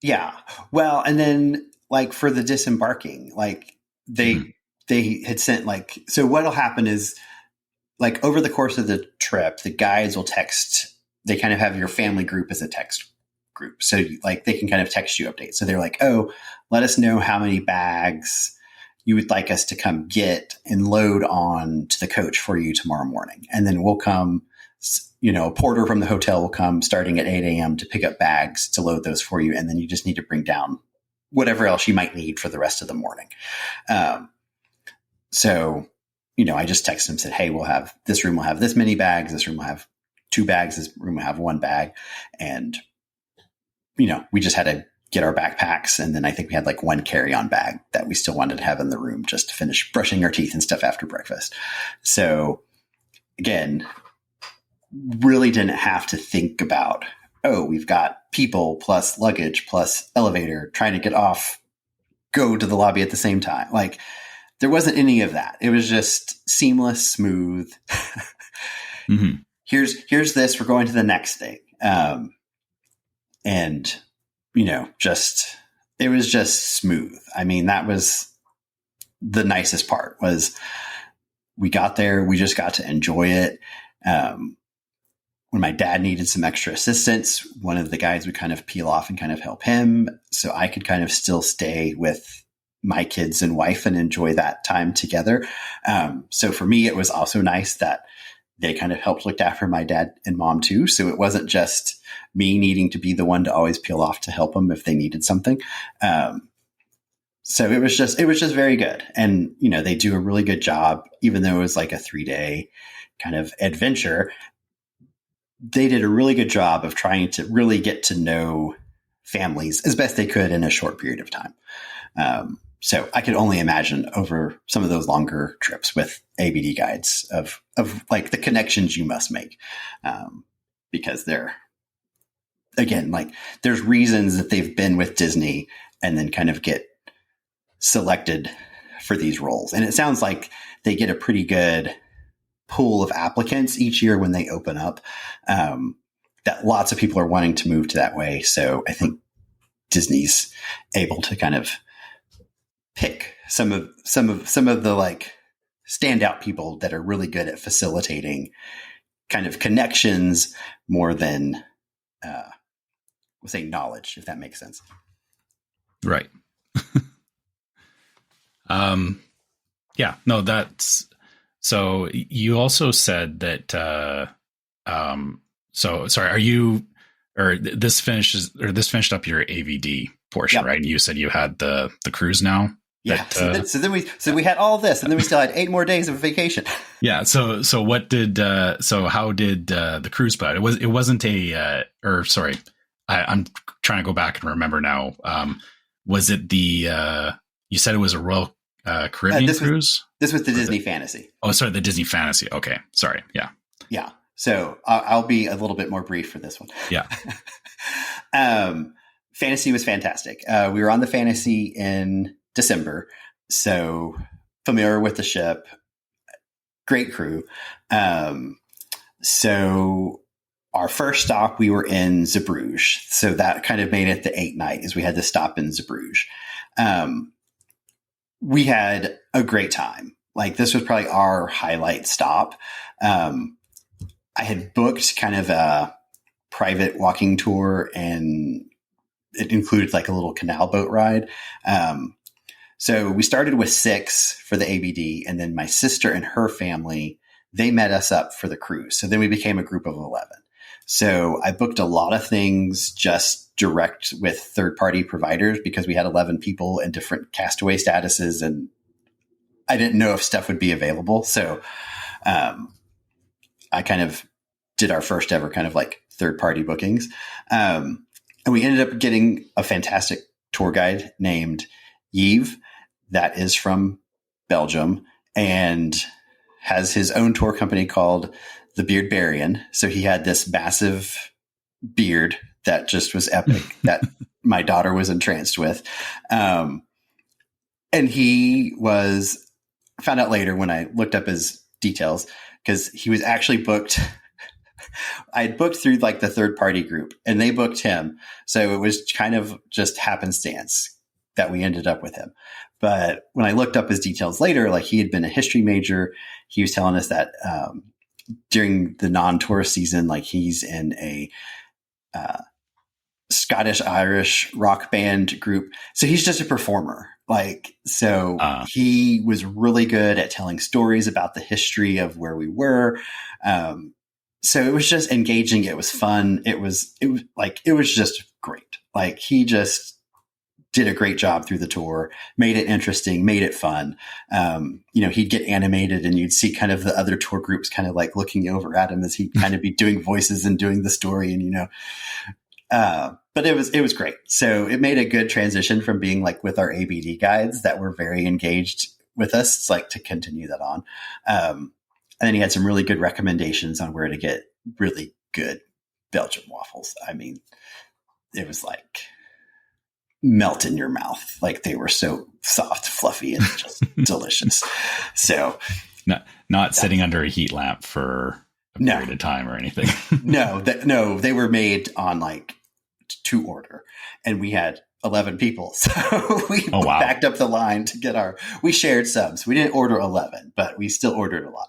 Yeah. Well, and then for the disembarking, they had sent so what'll happen is over the course of the trip, the guides will text, they kind of have your family group as a text group. So they can kind of text you updates. So they're like, oh, let us know how many bags you would like us to come get and load on to the coach for you tomorrow morning. And then we'll come, a porter from the hotel will come starting at 8 a.m. to pick up bags to load those for you. And then you just need to bring down whatever else you might need for the rest of the morning. So, I just texted them, said, hey, this room will have this many bags. This room will have 2 bags. This room will have 1 bag. And, we just had get our backpacks. And then I think we had like one carry-on bag that we still wanted to have in the room just to finish brushing our teeth and stuff after breakfast. So again, really didn't have to think about, oh, we've got people plus luggage plus elevator trying to get off, go to the lobby at the same time. Like there wasn't any of that. It was just seamless, smooth. Mm-hmm. Here's this, we're going to the next thing. And you know, it was just smooth. I mean, that was the nicest part was we got there. We just got to enjoy it. When my dad needed some extra assistance, one of the guys would kind of peel off and kind of help him. So I could kind of still stay with my kids and wife and enjoy that time together. So for me, it was also nice that they kind of helped look after my dad and mom too. So it wasn't just me needing to be the one to always peel off to help them if they needed something. So it was just very good. And, you know, they do a really good job, even though it was like a 3-day kind of adventure. They did a really good job of trying to really get to know families as best they could in a short period of time. So I could only imagine over some of those longer trips with ABD guides of like the connections you must make, because they're, again, like there's reasons that they've been with Disney and then kind of get selected for these roles. And it sounds like they get a pretty good pool of applicants each year when they open up, that lots of people are wanting to move to that way. So I think Disney's able to kind of pick some of the like standout people that are really good at facilitating kind of connections more than, we'll say knowledge, if that makes sense. Right. Yeah, no, that's, so you also said that, so sorry, are you, or this finished up your AVD portion, yep. Right? You said you had the cruise now. Yeah. So we had all this, and then we still had 8 more days of vacation. Yeah. So what did how did the cruise play? It wasn't I'm trying to go back and remember now. Was it the you said it was a Royal Caribbean cruise? This was the Disney Fantasy. Oh, sorry, the Disney Fantasy. Okay, sorry. Yeah. Yeah. So I'll be a little bit more brief for this one. Yeah. Fantasy was fantastic. We were on the Fantasy in December, so familiar with the ship, great crew. So our first stop, we were in Zeebrugge. So that kind of made it the 8th night, as we had to stop in Zeebrugge. We had a great time. Like this was probably our highlight stop. I had booked kind of a private walking tour, and it included like a little canal boat ride. So we started with 6 for the ABD, and then my sister and her family, they met us up for the cruise. So then we became a group of 11. So I booked a lot of things just direct with third-party providers because we had 11 people in different castaway statuses, and I didn't know if stuff would be available. So I kind of did our first ever kind of like third-party bookings. And we ended up getting a fantastic tour guide named Yves that is from Belgium and has his own tour company called the Beardbarian. So he had this massive beard that just was epic that my daughter was entranced with. And he found out later when I looked up his details, because he was actually booked. I had booked through like the third party group, and they booked him. So it was kind of just happenstance that we ended up with him. But when I looked up his details later, like he had been a history major. He was telling us that during the non-tourist season, like he's in a Scottish-Irish rock band group. So he's just a performer. He was really good at telling stories about the history of where we were. So it was just engaging. It was fun. It was just great. Like he just did a great job through the tour, made it interesting, made it fun. He'd get animated, and you'd see kind of the other tour groups kind of like looking over at him as he'd kind of be doing voices and doing the story. And, but but it was great. So it made a good transition from being like with our ABD guides that were very engaged with us. It's like to continue that on. And then he had some really good recommendations on where to get really good Belgian waffles. I mean, it was like melt in your mouth. Like they were so soft, fluffy, and just delicious. So not sitting under a heat lamp for a period of time or anything. No, they were made on like to order, and we had 11 people. So we backed up the line to get we shared subs. We didn't order 11, but we still ordered a lot.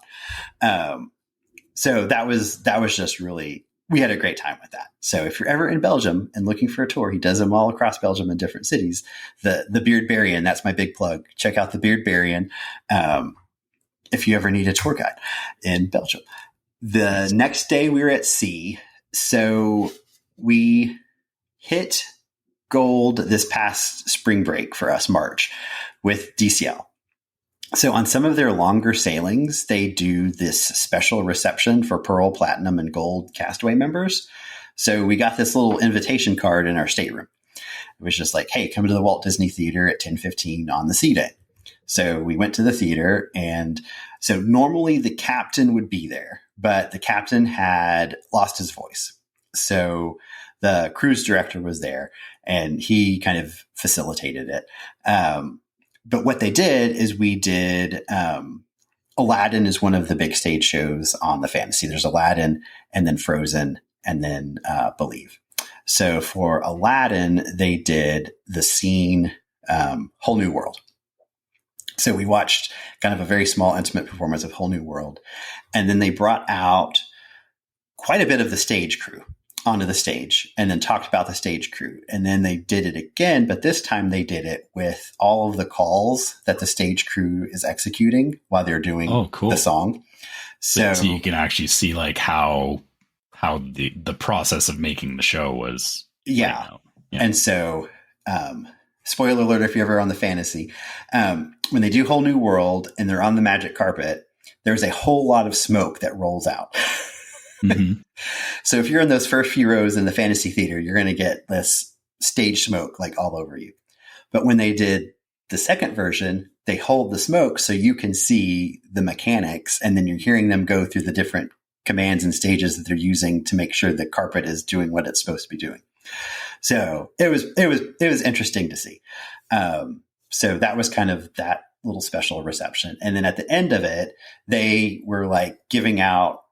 So that was just really, we had a great time with that. So if you're ever in Belgium and looking for a tour, he does them all across Belgium in different cities. The Beard Berrien, that's my big plug. Check out the Beard Berrien if you ever need a tour guide in Belgium. The next day we were at sea. So we hit gold this past spring break for us, March, with DCL. So on some of their longer sailings, they do this special reception for Pearl, Platinum, and Gold Castaway members. So we got this little invitation card in our stateroom. It was just like, hey, come to the Walt Disney Theater at 10:15 on the sea day. So we went to the theater, and so normally the captain would be there, but the captain had lost his voice. So the cruise director was there, and he kind of facilitated it. But what they did is we did Aladdin is one of the big stage shows on the Fantasy. There's Aladdin, and then Frozen, and then Believe. So for Aladdin, they did the scene Whole New World. So we watched kind of a very small, intimate performance of Whole New World. And then they brought out quite a bit of the stage crew onto the stage and then talked about the stage crew. And then they did it again, but this time they did it with all of the calls that the stage crew is executing while they're doing the song. So you can actually see like how the process of making the show was. Yeah. And so, spoiler alert, if you're ever on the Fantasy, when they do Whole New World and they're on the magic carpet, there's a whole lot of smoke that rolls out. Mm-hmm. So if you're in those first few rows in the Fantasy Theater, you're going to get this stage smoke like all over you. But when they did the second version, they hold the smoke so you can see the mechanics, and then you're hearing them go through the different commands and stages that they're using to make sure the carpet is doing what it's supposed to be doing. So it was interesting to see. So that was kind of that little special reception. And then at the end of it, they were like giving out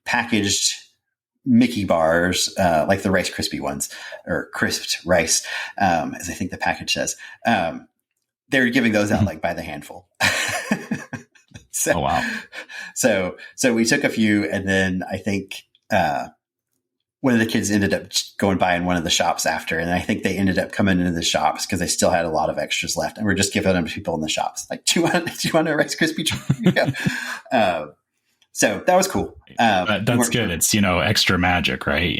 packaged Mickey bars, like the Rice Krispie ones, or crisped rice, as I think the package says. They were giving those out like by the handful. Oh, wow. So we took a few, and then I think one of the kids ended up going by in one of the shops after, and I think they ended up coming into the shops because they still had a lot of extras left, and we're just giving them to people in the shops. Like, do you want a Rice Krispie treat? Yeah. So that was cool. That's good. It's, extra magic, right?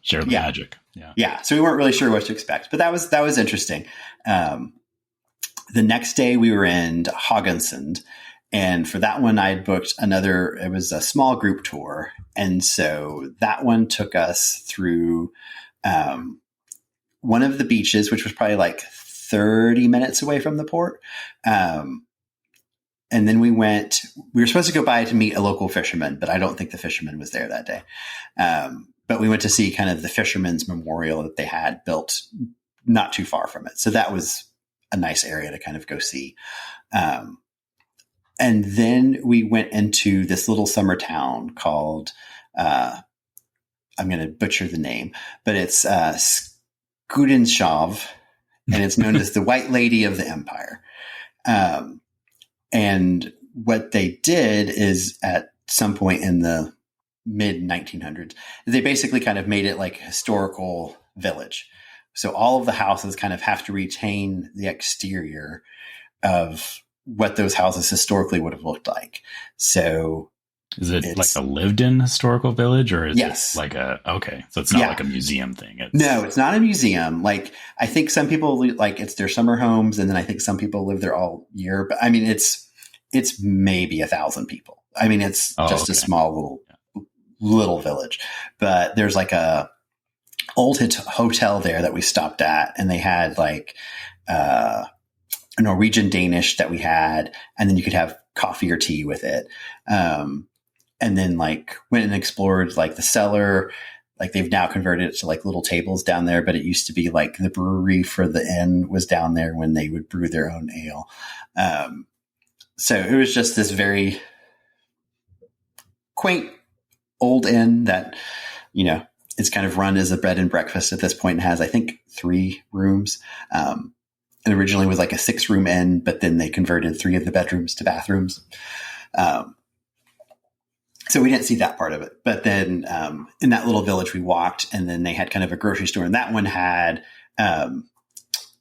Share the magic. Yeah. Yeah. So we weren't really sure what to expect, but that was interesting. The next day we were in Haugesund, and for that one I had booked it was a small group tour. And so that one took us through one of the beaches, which was probably like 30 minutes away from the port. And then we were supposed to go by to meet a local fisherman, but I don't think the fisherman was there that day. But we went to see kind of the fisherman's memorial that they had built not too far from it. So that was a nice area to kind of go see. And then we went into this little summer town called, I'm going to butcher the name, but it's Skudenshav, and it's known as the White Lady of the Empire. And what they did is at some point in the mid 1900s, they basically kind of made it like a historical village. So all of the houses kind of have to retain the exterior of what those houses historically would have looked like. So is it like a lived in historical village, or is yes. it like so it's not like a museum thing? No, it's not a museum. Like, I think some people like it's their summer homes, and then I think some people live there all year, but I mean, it's maybe 1,000 people. I mean, it's just a small little village, but there's like a old hotel there that we stopped at, and they had like a Norwegian Danish that we had, and then you could have coffee or tea with it. And then like went and explored like the cellar. Like they've now converted it to like little tables down there, but it used to be like the brewery for the inn was down there when they would brew their own ale. So it was just this very quaint old inn that, you know, it's kind of run as a bed and breakfast at this point and has, I think, 3 rooms. And originally was like a 6-room inn, but then they converted 3 of the bedrooms to bathrooms. So we didn't see that part of it. But then in that little village we walked, and then they had kind of a grocery store, and that one had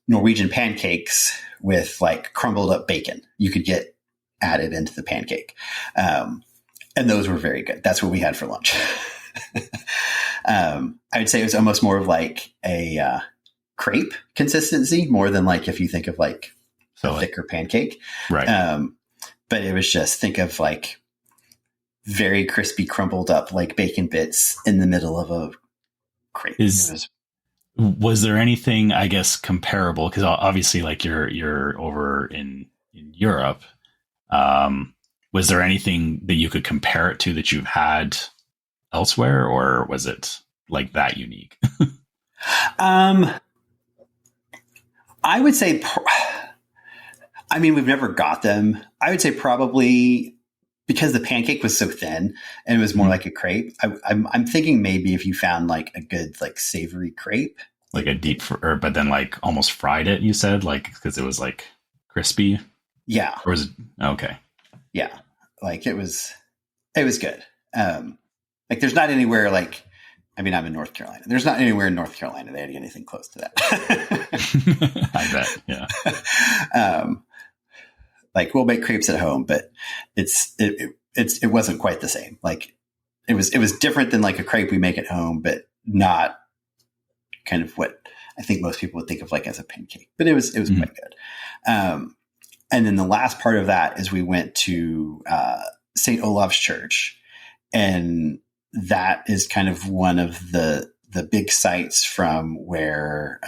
Norwegian pancakes with like crumbled up bacon you could get added into the pancake. And those were very good. That's what we had for lunch. I would say it was almost more of like a crepe consistency, more than like if you think of like a thicker pancake. Right. But it was just, think of like very crispy, crumbled up like bacon bits in the middle of a crepe. Was there anything, I guess, comparable? Because obviously, like you're over in Europe. Was there anything that you could compare it to that you've had elsewhere, or was it like that unique? I would say, I mean, we've never got them. I would say probably because the pancake was so thin and it was more like a crepe. I'm thinking maybe if you found like a good like savory crepe, like a but then like almost fried it. You said like because it was like crispy. Yeah. Or was it okay? Yeah, like it was good. Like there's not anywhere like, I mean, I'm in North Carolina. There's not anywhere in North Carolina that had anything close to that. I bet. Yeah. Like we'll make crepes at home, but it wasn't quite the same. Like it was different than like a crepe we make at home, but not kind of what I think most people would think of like as a pancake, but it was quite good. And then the last part of that is we went to St. Olav's Church, and that is kind of one of the big sites from where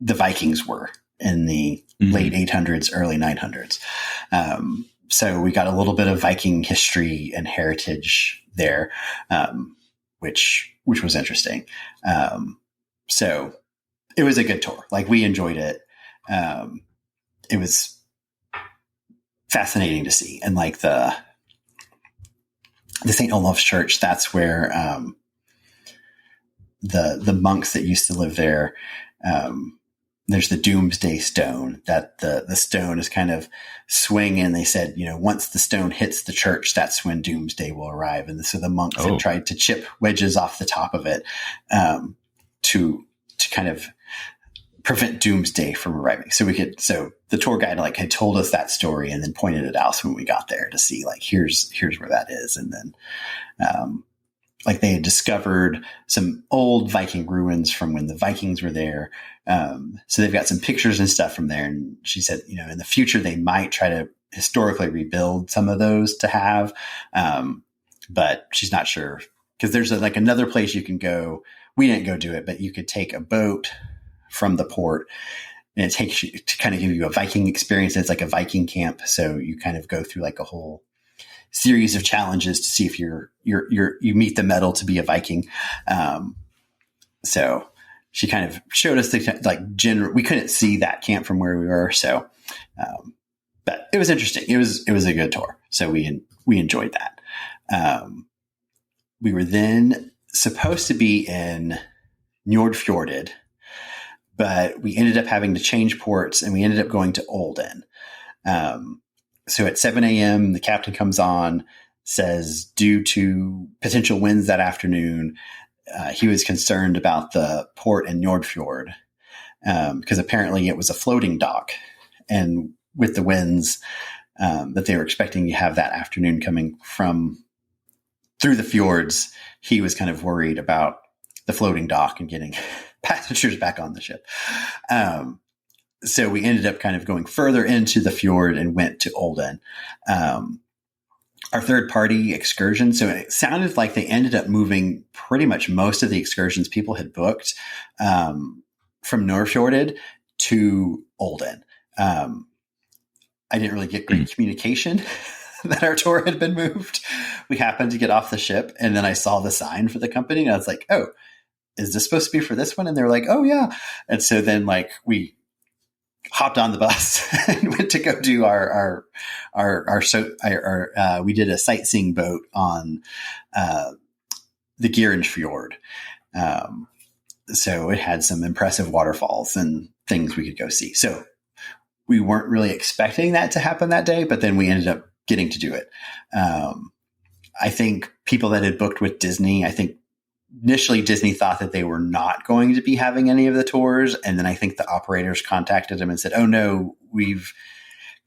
the Vikings were in the late 800s, early 900s. So we got a little bit of Viking history and heritage there, which was interesting. So it was a good tour. Like we enjoyed it. It was fascinating to see. And like the St. Olav's Church, that's where the monks that used to live there, there's the Doomsday Stone, that the stone is kind of swinging. They said, you know, once the stone hits the church, that's when Doomsday will arrive. And so the monks had tried to chip wedges off the top of it to kind of prevent Doomsday from arriving. So the tour guide like had told us that story and then pointed it out when we got there to see like, here's where that is. And then, like they had discovered some old Viking ruins from when the Vikings were there. So they've got some pictures and stuff from there. And she said, you know, in the future, they might try to historically rebuild some of those to have. But she's not sure because there's like another place you can go. We didn't go do it, but you could take a boat from the port and it takes you to kind of give you a Viking experience. It's like a Viking camp. So you kind of go through like a whole series of challenges to see if you meet the mettle to be a Viking. So she kind of showed us the like we couldn't see that camp from where we were. So, but it was interesting. It was a good tour. So we enjoyed that. We were then supposed to be in Njordfjorded, but we ended up having to change ports and we ended up going to Olden. So at 7 a.m., the captain comes on, says due to potential winds that afternoon, he was concerned about the port in Njordfjord because apparently it was a floating dock. And with the winds that they were expecting to have that afternoon coming from through the fjords, he was kind of worried about the floating dock and getting passengers back on the ship. So we ended up kind of going further into the fjord and went to Olden. our third party excursion. So it sounded like they ended up moving pretty much most of the excursions people had booked from Norfjorded to Olden. I didn't really get great communication that our tour had been moved. We happened to get off the ship, and then I saw the sign for the company, and I was like, oh, is this supposed to be for this one? And they were like, oh yeah. And so then like we hopped on the bus and went to go do we did a sightseeing boat on the Gearan Fjord. So it had some impressive waterfalls and things we could go see. So we weren't really expecting that to happen that day, but then we ended up getting to do it. I think people that had booked with Disney, I think initially Disney thought that they were not going to be having any of the tours. And then I think the operators contacted them and said, oh no, cause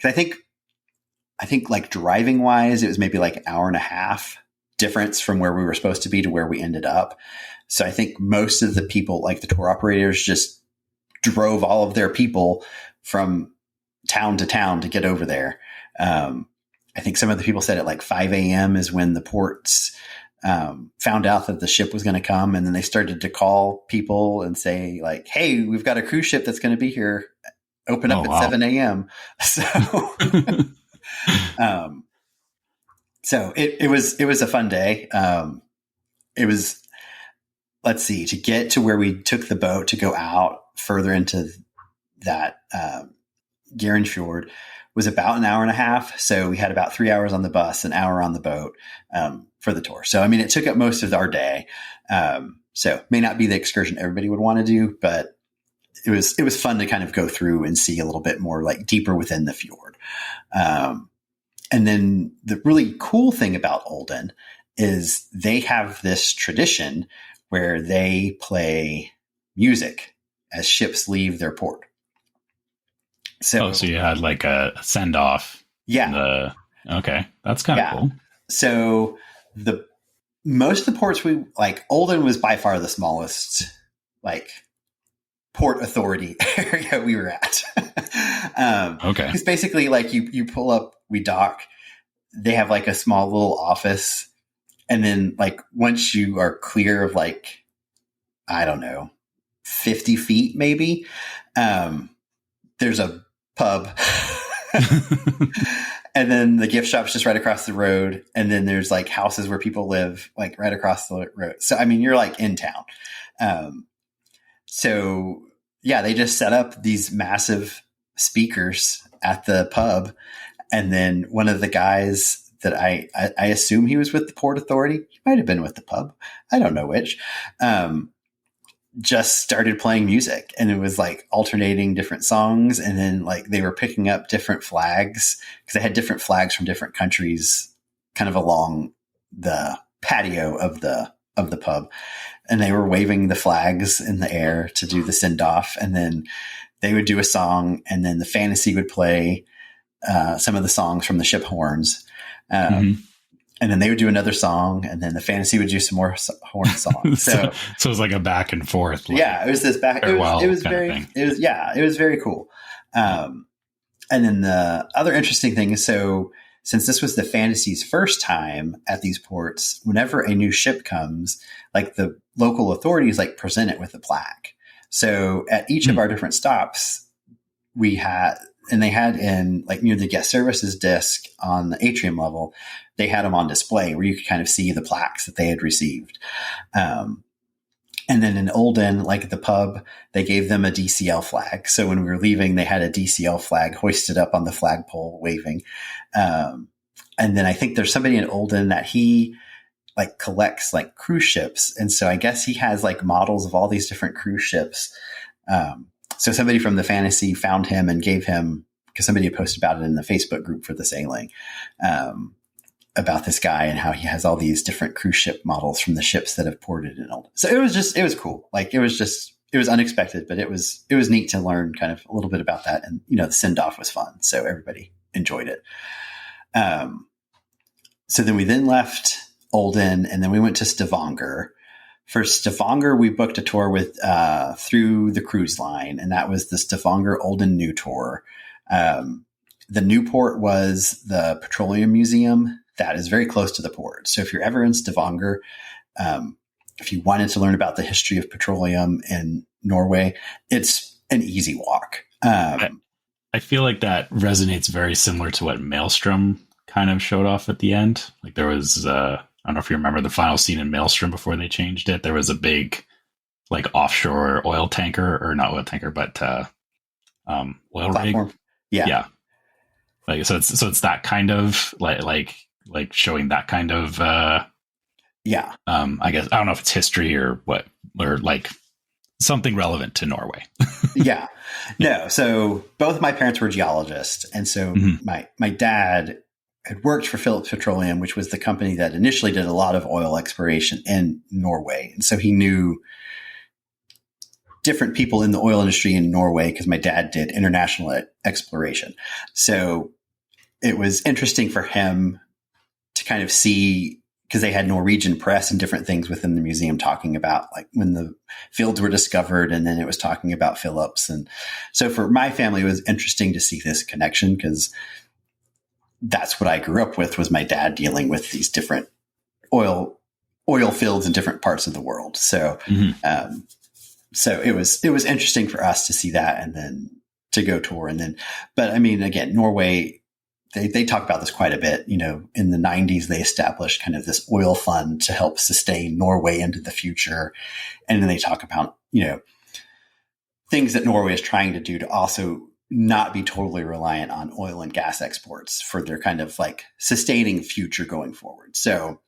I think like driving wise, it was maybe like an hour and a half difference from where we were supposed to be to where we ended up. So I think most of the people, like the tour operators, just drove all of their people from town to town to get over there. I think some of the people said at like 5 a.m. is when the ports found out that the ship was going to come. And then they started to call people and say like, hey, we've got a cruise ship that's going to be here. Open up at 7 a.m. So, so it was a fun day. It was, let's see, to get to where we took the boat to go out further into that Gearan Fjord was about an hour and a half. So we had about 3 hours on the bus, an hour on the boat for the tour. So, I mean, it took up most of our day. So may not be the excursion everybody would want to do, but it was fun to kind of go through and see a little bit more like deeper within the fjord. And then the really cool thing about Olden is they have this tradition where they play music as ships leave their port. So you had like a send off. Yeah. Okay. That's kind of cool. So most of the ports Olden was by far the smallest, like port authority area we were at. Okay. Because basically like you pull up, we dock, they have like a small little office. And then like once you are clear of like, I don't know, 50 feet maybe, there's a pub. And then the gift shop's just right across the road. And then there's like houses where people live like right across the road. So, I mean, you're like in town. So yeah, they just set up these massive speakers at the pub. And then one of the guys that I assume he was with the Port Authority, he might've been with the pub, I don't know which, just started playing music, and it was like alternating different songs. And then like they were picking up different flags because they had different flags from different countries kind of along the patio of the pub. And they were waving the flags in the air to do the send off. And then they would do a song, and then the fantasy would play some of the songs from the ship horns. And then they would do another song, and then the fantasy would do some more horn songs. So it was like a back and forth. Like, yeah, it was this back. It was very cool. And then the other interesting thing is, so since this was the fantasy's first time at these ports, whenever a new ship comes, like the local authorities like present it with a plaque. So at each of our different stops, they had in like near the guest services desk on the atrium level, they had them on display where you could kind of see the plaques that they had received. And then in Olden, like at the pub, they gave them a DCL flag. So when we were leaving, they had a DCL flag hoisted up on the flagpole waving. And then I think there's somebody in Olden that he like collects like cruise ships. And so I guess he has like models of all these different cruise ships. So somebody from the fantasy found him and gave him, because somebody had posted about it in the Facebook group for the sailing, about this guy and how he has all these different cruise ship models from the ships that have ported in Olden. So it was cool. Like it was unexpected, but it was neat to learn kind of a little bit about that. And, the send off was fun. So everybody enjoyed it. So then we left Olden, and then we went to Stavanger. For Stavanger, we booked a tour with through the cruise line, and that was the Stavanger Olden New Tour. The Newport was the Petroleum Museum that is very close to the port. So if you're ever in Stavanger, if you wanted to learn about the history of petroleum in Norway, it's an easy walk. I feel like that resonates very similar to what Maelstrom kind of showed off at the end. Like there was, I don't know if you remember the final scene in Maelstrom before they changed it. There was a big like offshore oil tanker, or not oil tanker, but oil Platform. rig. Yeah. Like so it's that kind of like showing that kind of I guess I don't know if it's history or what, or like something relevant to Norway. Yeah. No. So both my parents were geologists. And so my dad had worked for Phillips Petroleum, which was the company that initially did a lot of oil exploration in Norway. And so he knew different people in the oil industry in Norway because my dad did international exploration. So it was interesting for him to kind of see, because they had Norwegian press and different things within the museum talking about like when the fields were discovered, and then it was talking about Phillips. And so for my family, it was interesting to see this connection because that's what I grew up with, was my dad dealing with these different oil fields in different parts of the world. So, so it was interesting for us to see that and then to go tour. And then, but I mean, again, Norway, they talk about this quite a bit. You know, in the 90s, they established kind of this oil fund to help sustain Norway into the future. And then they talk about, you know, things that Norway is trying to do to also not be totally reliant on oil and gas exports for their kind of like sustaining future going forward. So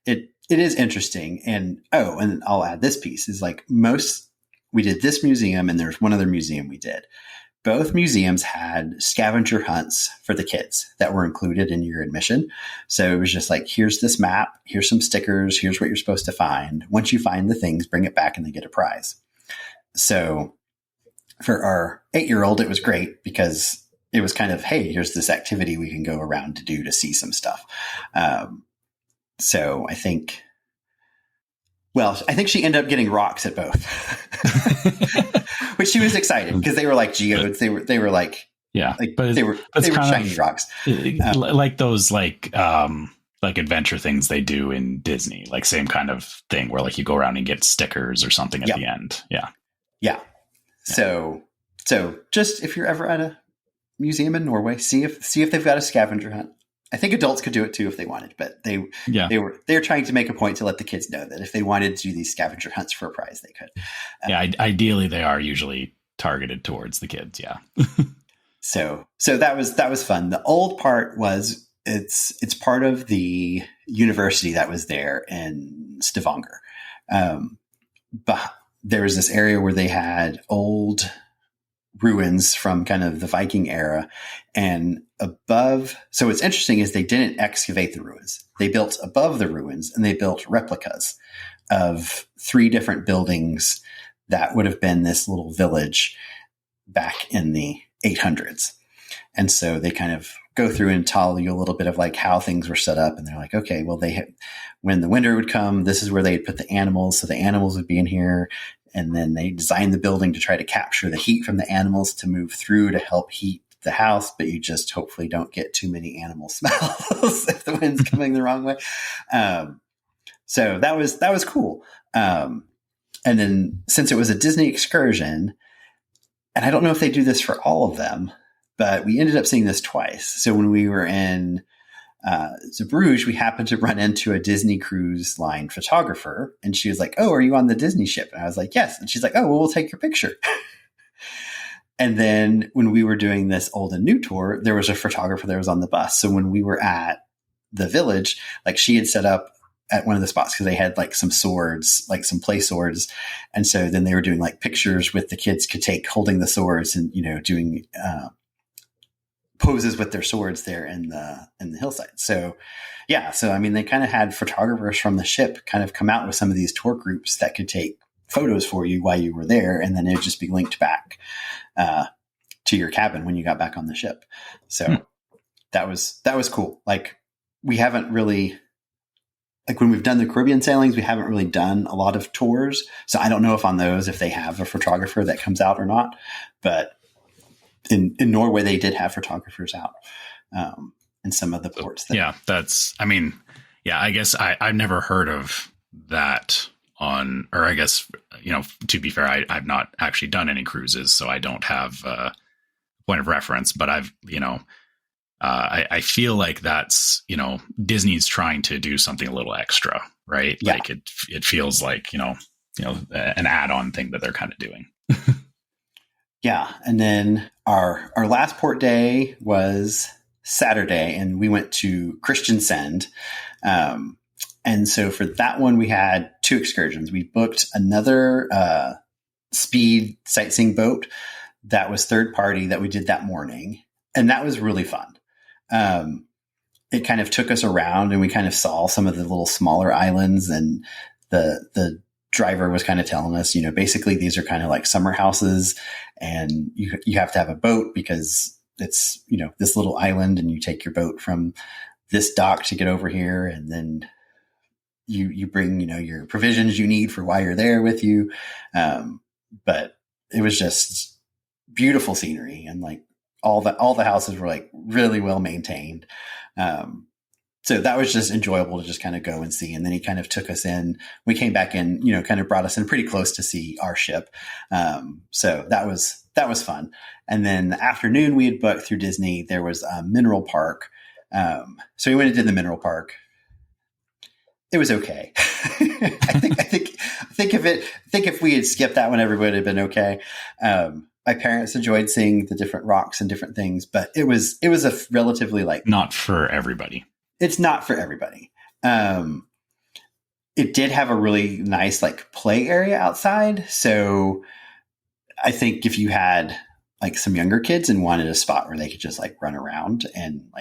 it is interesting. And, and I'll add this piece is like we did this museum and there's one other museum we did. Both museums had scavenger hunts for the kids that were included in your admission. So it was just like, here's this map, here's some stickers, here's what you're supposed to find. Once you find the things, bring it back and they get a prize. So for our 8-year-old, it was great because it was kind of, hey, here's this activity we can go around to do to see some stuff. So I think she ended up getting rocks at both, which she was excited because they were like geodes. They were like, but they were shiny rocks. Like those, like adventure things they do in Disney, like same kind of thing where like you go around and get stickers or something at the end. Yeah. So just if you're ever at a museum in Norway, see if they've got a scavenger hunt. I think adults could do it too if they wanted, but they were trying to make a point to let the kids know that if they wanted to do these scavenger hunts for a prize, they could. Ideally they are usually targeted towards the kids. Yeah. So that was fun. The old part was it's part of the university that was there in Stavanger. But there was this area where they had old ruins from kind of the Viking era, and above. So what's interesting is they didn't excavate the ruins. They built above the ruins and they built replicas of 3 different buildings that would have been this little village back in the 800s. And so they kind of go through and tell you a little bit of like how things were set up. And they're like, okay, well, when the winter would come, this is where they'd put the animals. So the animals would be in here. And then they designed the building to try to capture the heat from the animals to move through to help heat the house. But you just hopefully don't get too many animal smells if the wind's coming the wrong way. So that was cool. And then since it was a Disney excursion, and I don't know if they do this for all of them, but we ended up seeing this twice. So when we were in Bruges, we happened to run into a Disney Cruise Line photographer, and she was like, "Oh, are you on the Disney ship?" And I was like, "Yes." And she's like, "Oh, well, we'll take your picture." And then when we were doing this old and new tour, there was a photographer that was on the bus. So when we were at the village, like she had set up at one of the spots because they had like some swords, like some play swords. And so then they were doing like pictures with the kids could take holding the swords and, doing poses with their swords there in the hillside. So yeah. So, I mean, they kind of had photographers from the ship kind of come out with some of these tour groups that could take photos for you while you were there. And then it'd just be linked back to your cabin when you got back on the ship. So that was cool. Like we haven't really, like when we've done the Caribbean sailings, we haven't really done a lot of tours. So I don't know if on those, if they have a photographer that comes out or not, but in Norway, they did have photographers out. and some of the ports. Yeah, I guess I've never heard of that or I guess, to be fair, I've not actually done any cruises, so I don't have a point of reference, but I feel like that's, Disney's trying to do something a little extra, right? Yeah. Like it feels like, an add-on thing that they're kind of doing. Yeah. And then our last port day was Saturday, and we went to Christiansand. And so for that one, we had 2 excursions. We booked another speed sightseeing boat that was third party that we did that morning. And that was really fun. It kind of took us around, and we kind of saw some of the little smaller islands, and the driver was kind of telling us, basically these are kind of like summer houses, and you have to have a boat because it's, this little island, and you take your boat from this dock to get over here. And then you bring, your provisions you need for while you're there with you. But it was just beautiful scenery, and like all the houses were like really well maintained. So that was just enjoyable to just kind of go and see. And then he kind of took us in. We came back in, kind of brought us in pretty close to see our ship. So that was fun. And then the afternoon we had booked through Disney, there was a mineral park. So we went and did the mineral park. It was okay. I think if we had skipped that one, everybody would have been okay. My parents enjoyed seeing the different rocks and different things, but it was a relatively not for everybody. It's not for everybody. It did have a really nice play area outside. So I think if you had some younger kids and wanted a spot where they could just run around and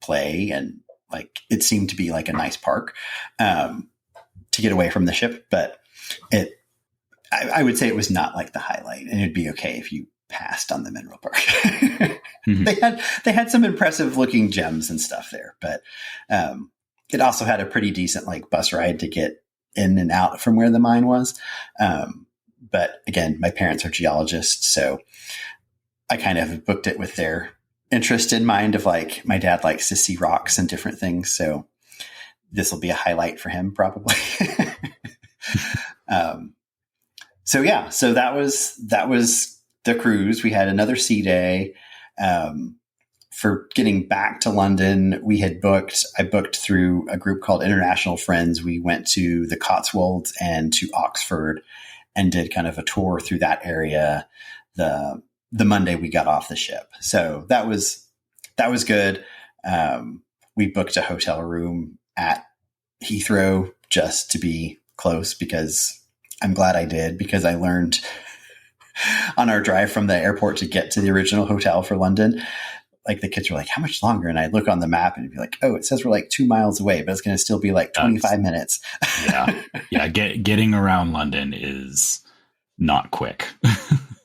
play, and it seemed to be a nice park to get away from the ship. But I would say it was not the highlight, and it'd be okay if you passed on the mineral park. Mm-hmm. They had some impressive looking gems and stuff there, but it also had a pretty decent bus ride to get in and out from where the mine was. But again, my parents are geologists, so I kind of booked it with their interest in mind of my dad likes to see rocks and different things. So this will be a highlight for him probably. So that was the cruise. We had another sea day. For getting back to London, I booked through a group called International Friends. We went to the Cotswolds and to Oxford and did kind of a tour through that area the Monday we got off the ship. So that was good. We booked a hotel room at Heathrow just to be close, because I'm glad I did, because I learned on our drive from the airport to get to the original hotel for London, the kids were like, how much longer? And I look on the map and it'd be like, oh, it says we're 2 miles away, but it's going to still be 25 minutes. Yeah. Getting around London is not quick.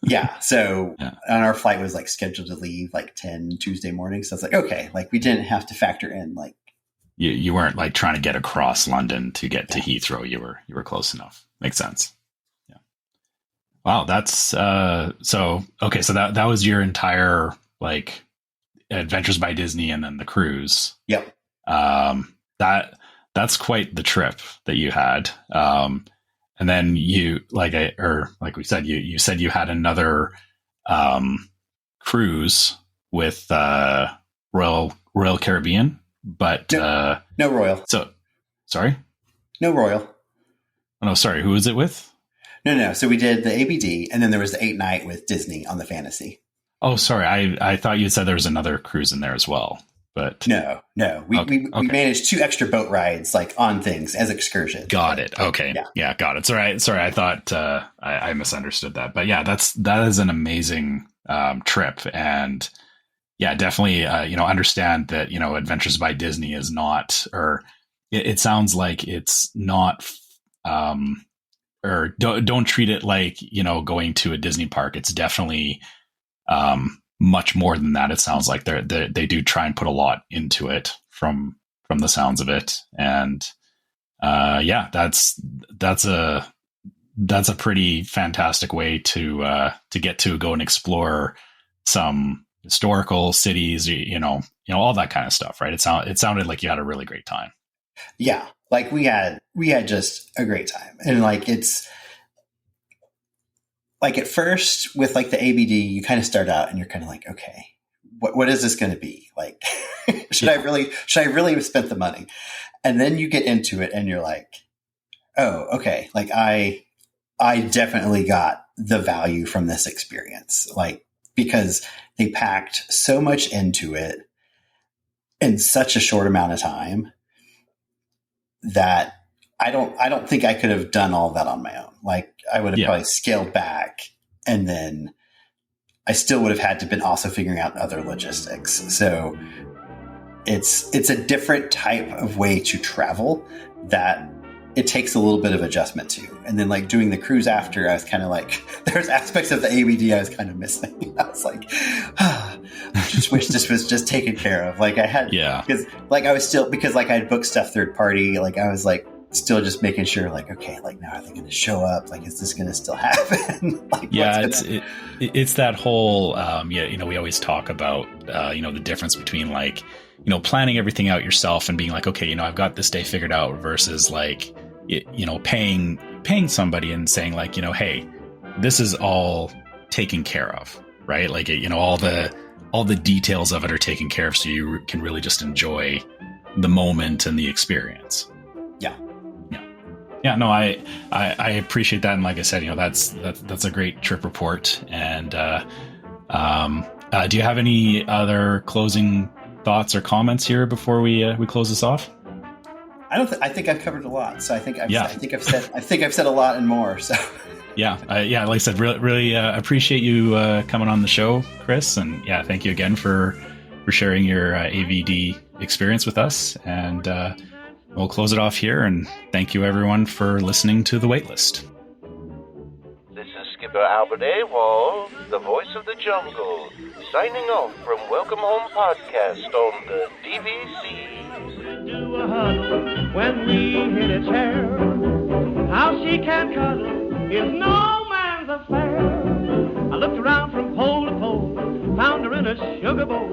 Yeah. So on our flight was scheduled to leave 10 Tuesday morning. So it's okay. We didn't have to factor in you weren't trying to get across London to get to Heathrow. You were close enough. Makes sense. Yeah. Wow. That's so okay. So that was your entire Adventures by Disney and then the cruise. Yep. That's quite the trip that you had. And then you we said, you said you had another cruise with Royal Caribbean, but no Royal. So sorry, no Royal. Oh no, sorry. Who was it with? No. So we did the ABD, and then there was the 8-night with Disney on the Fantasy. Oh, sorry. I thought you said there was another cruise in there as well. But no. We managed 2 extra boat rides on things as excursions. Got it. Okay. Yeah, got it. Sorry. I thought I misunderstood that. But yeah, that is an amazing trip. And yeah, definitely understand that, Adventures by Disney is not, or it sounds like it's not or don't treat it like, going to a Disney park. It's definitely much more than that. It sounds like they do try and put a lot into it from the sounds of it. And that's a pretty fantastic way to get to go and explore some, historical cities, all that kind of stuff, right? It sounded like you had a really great time. Yeah. Like we had just a great time. And like, it's like at first with like the ABD, you kind of start out and you're kind of like, okay, what is this going to be? Like, should I really have spent the money? And then you get into it and you're like, oh, okay. Like I definitely got the value from this experience. Like, because they packed so much into it in such a short amount of time that I don't think I could have done all that on my own. Like I would have probably scaled back, and then I still would have had to been also figuring out other logistics. So it's a different type of way to travel that it takes a little bit of adjustment to. And then like doing the cruise after, I was kind of like, there's aspects of the ABD I was kind of missing. I was like, I just wish this was just taken care of. Like I had, because like I was still, because like I had booked stuff third party. Like I was like still just making sure like, okay, like now are they going to show up? Like, is this going to still happen? Like, it's that whole, we always talk about, the difference between like, planning everything out yourself and being like, okay, I've got this day figured out versus like, paying somebody and saying like, hey, this is all taken care of, right? Like, all the details of it are taken care of, so you can really just enjoy the moment and the experience. Yeah, no, I appreciate that. And like I said, that's a great trip report. And, do you have any other closing thoughts or comments here before we close this off? I think I've covered a lot. So I think I've said a lot and more. So like I said, really appreciate you coming on the show, Chris. And thank you again for sharing your AVD experience with us. And we'll close it off here. And thank you everyone for listening to The Waitlist. This is Skipper Albert Awol, the voice of the jungle, signing off from Welcome Home Podcast on the DVC. Do a huddle when we hit a chair. How she can cuddle is no man's affair. I looked around from pole to pole, found her in a sugar bowl.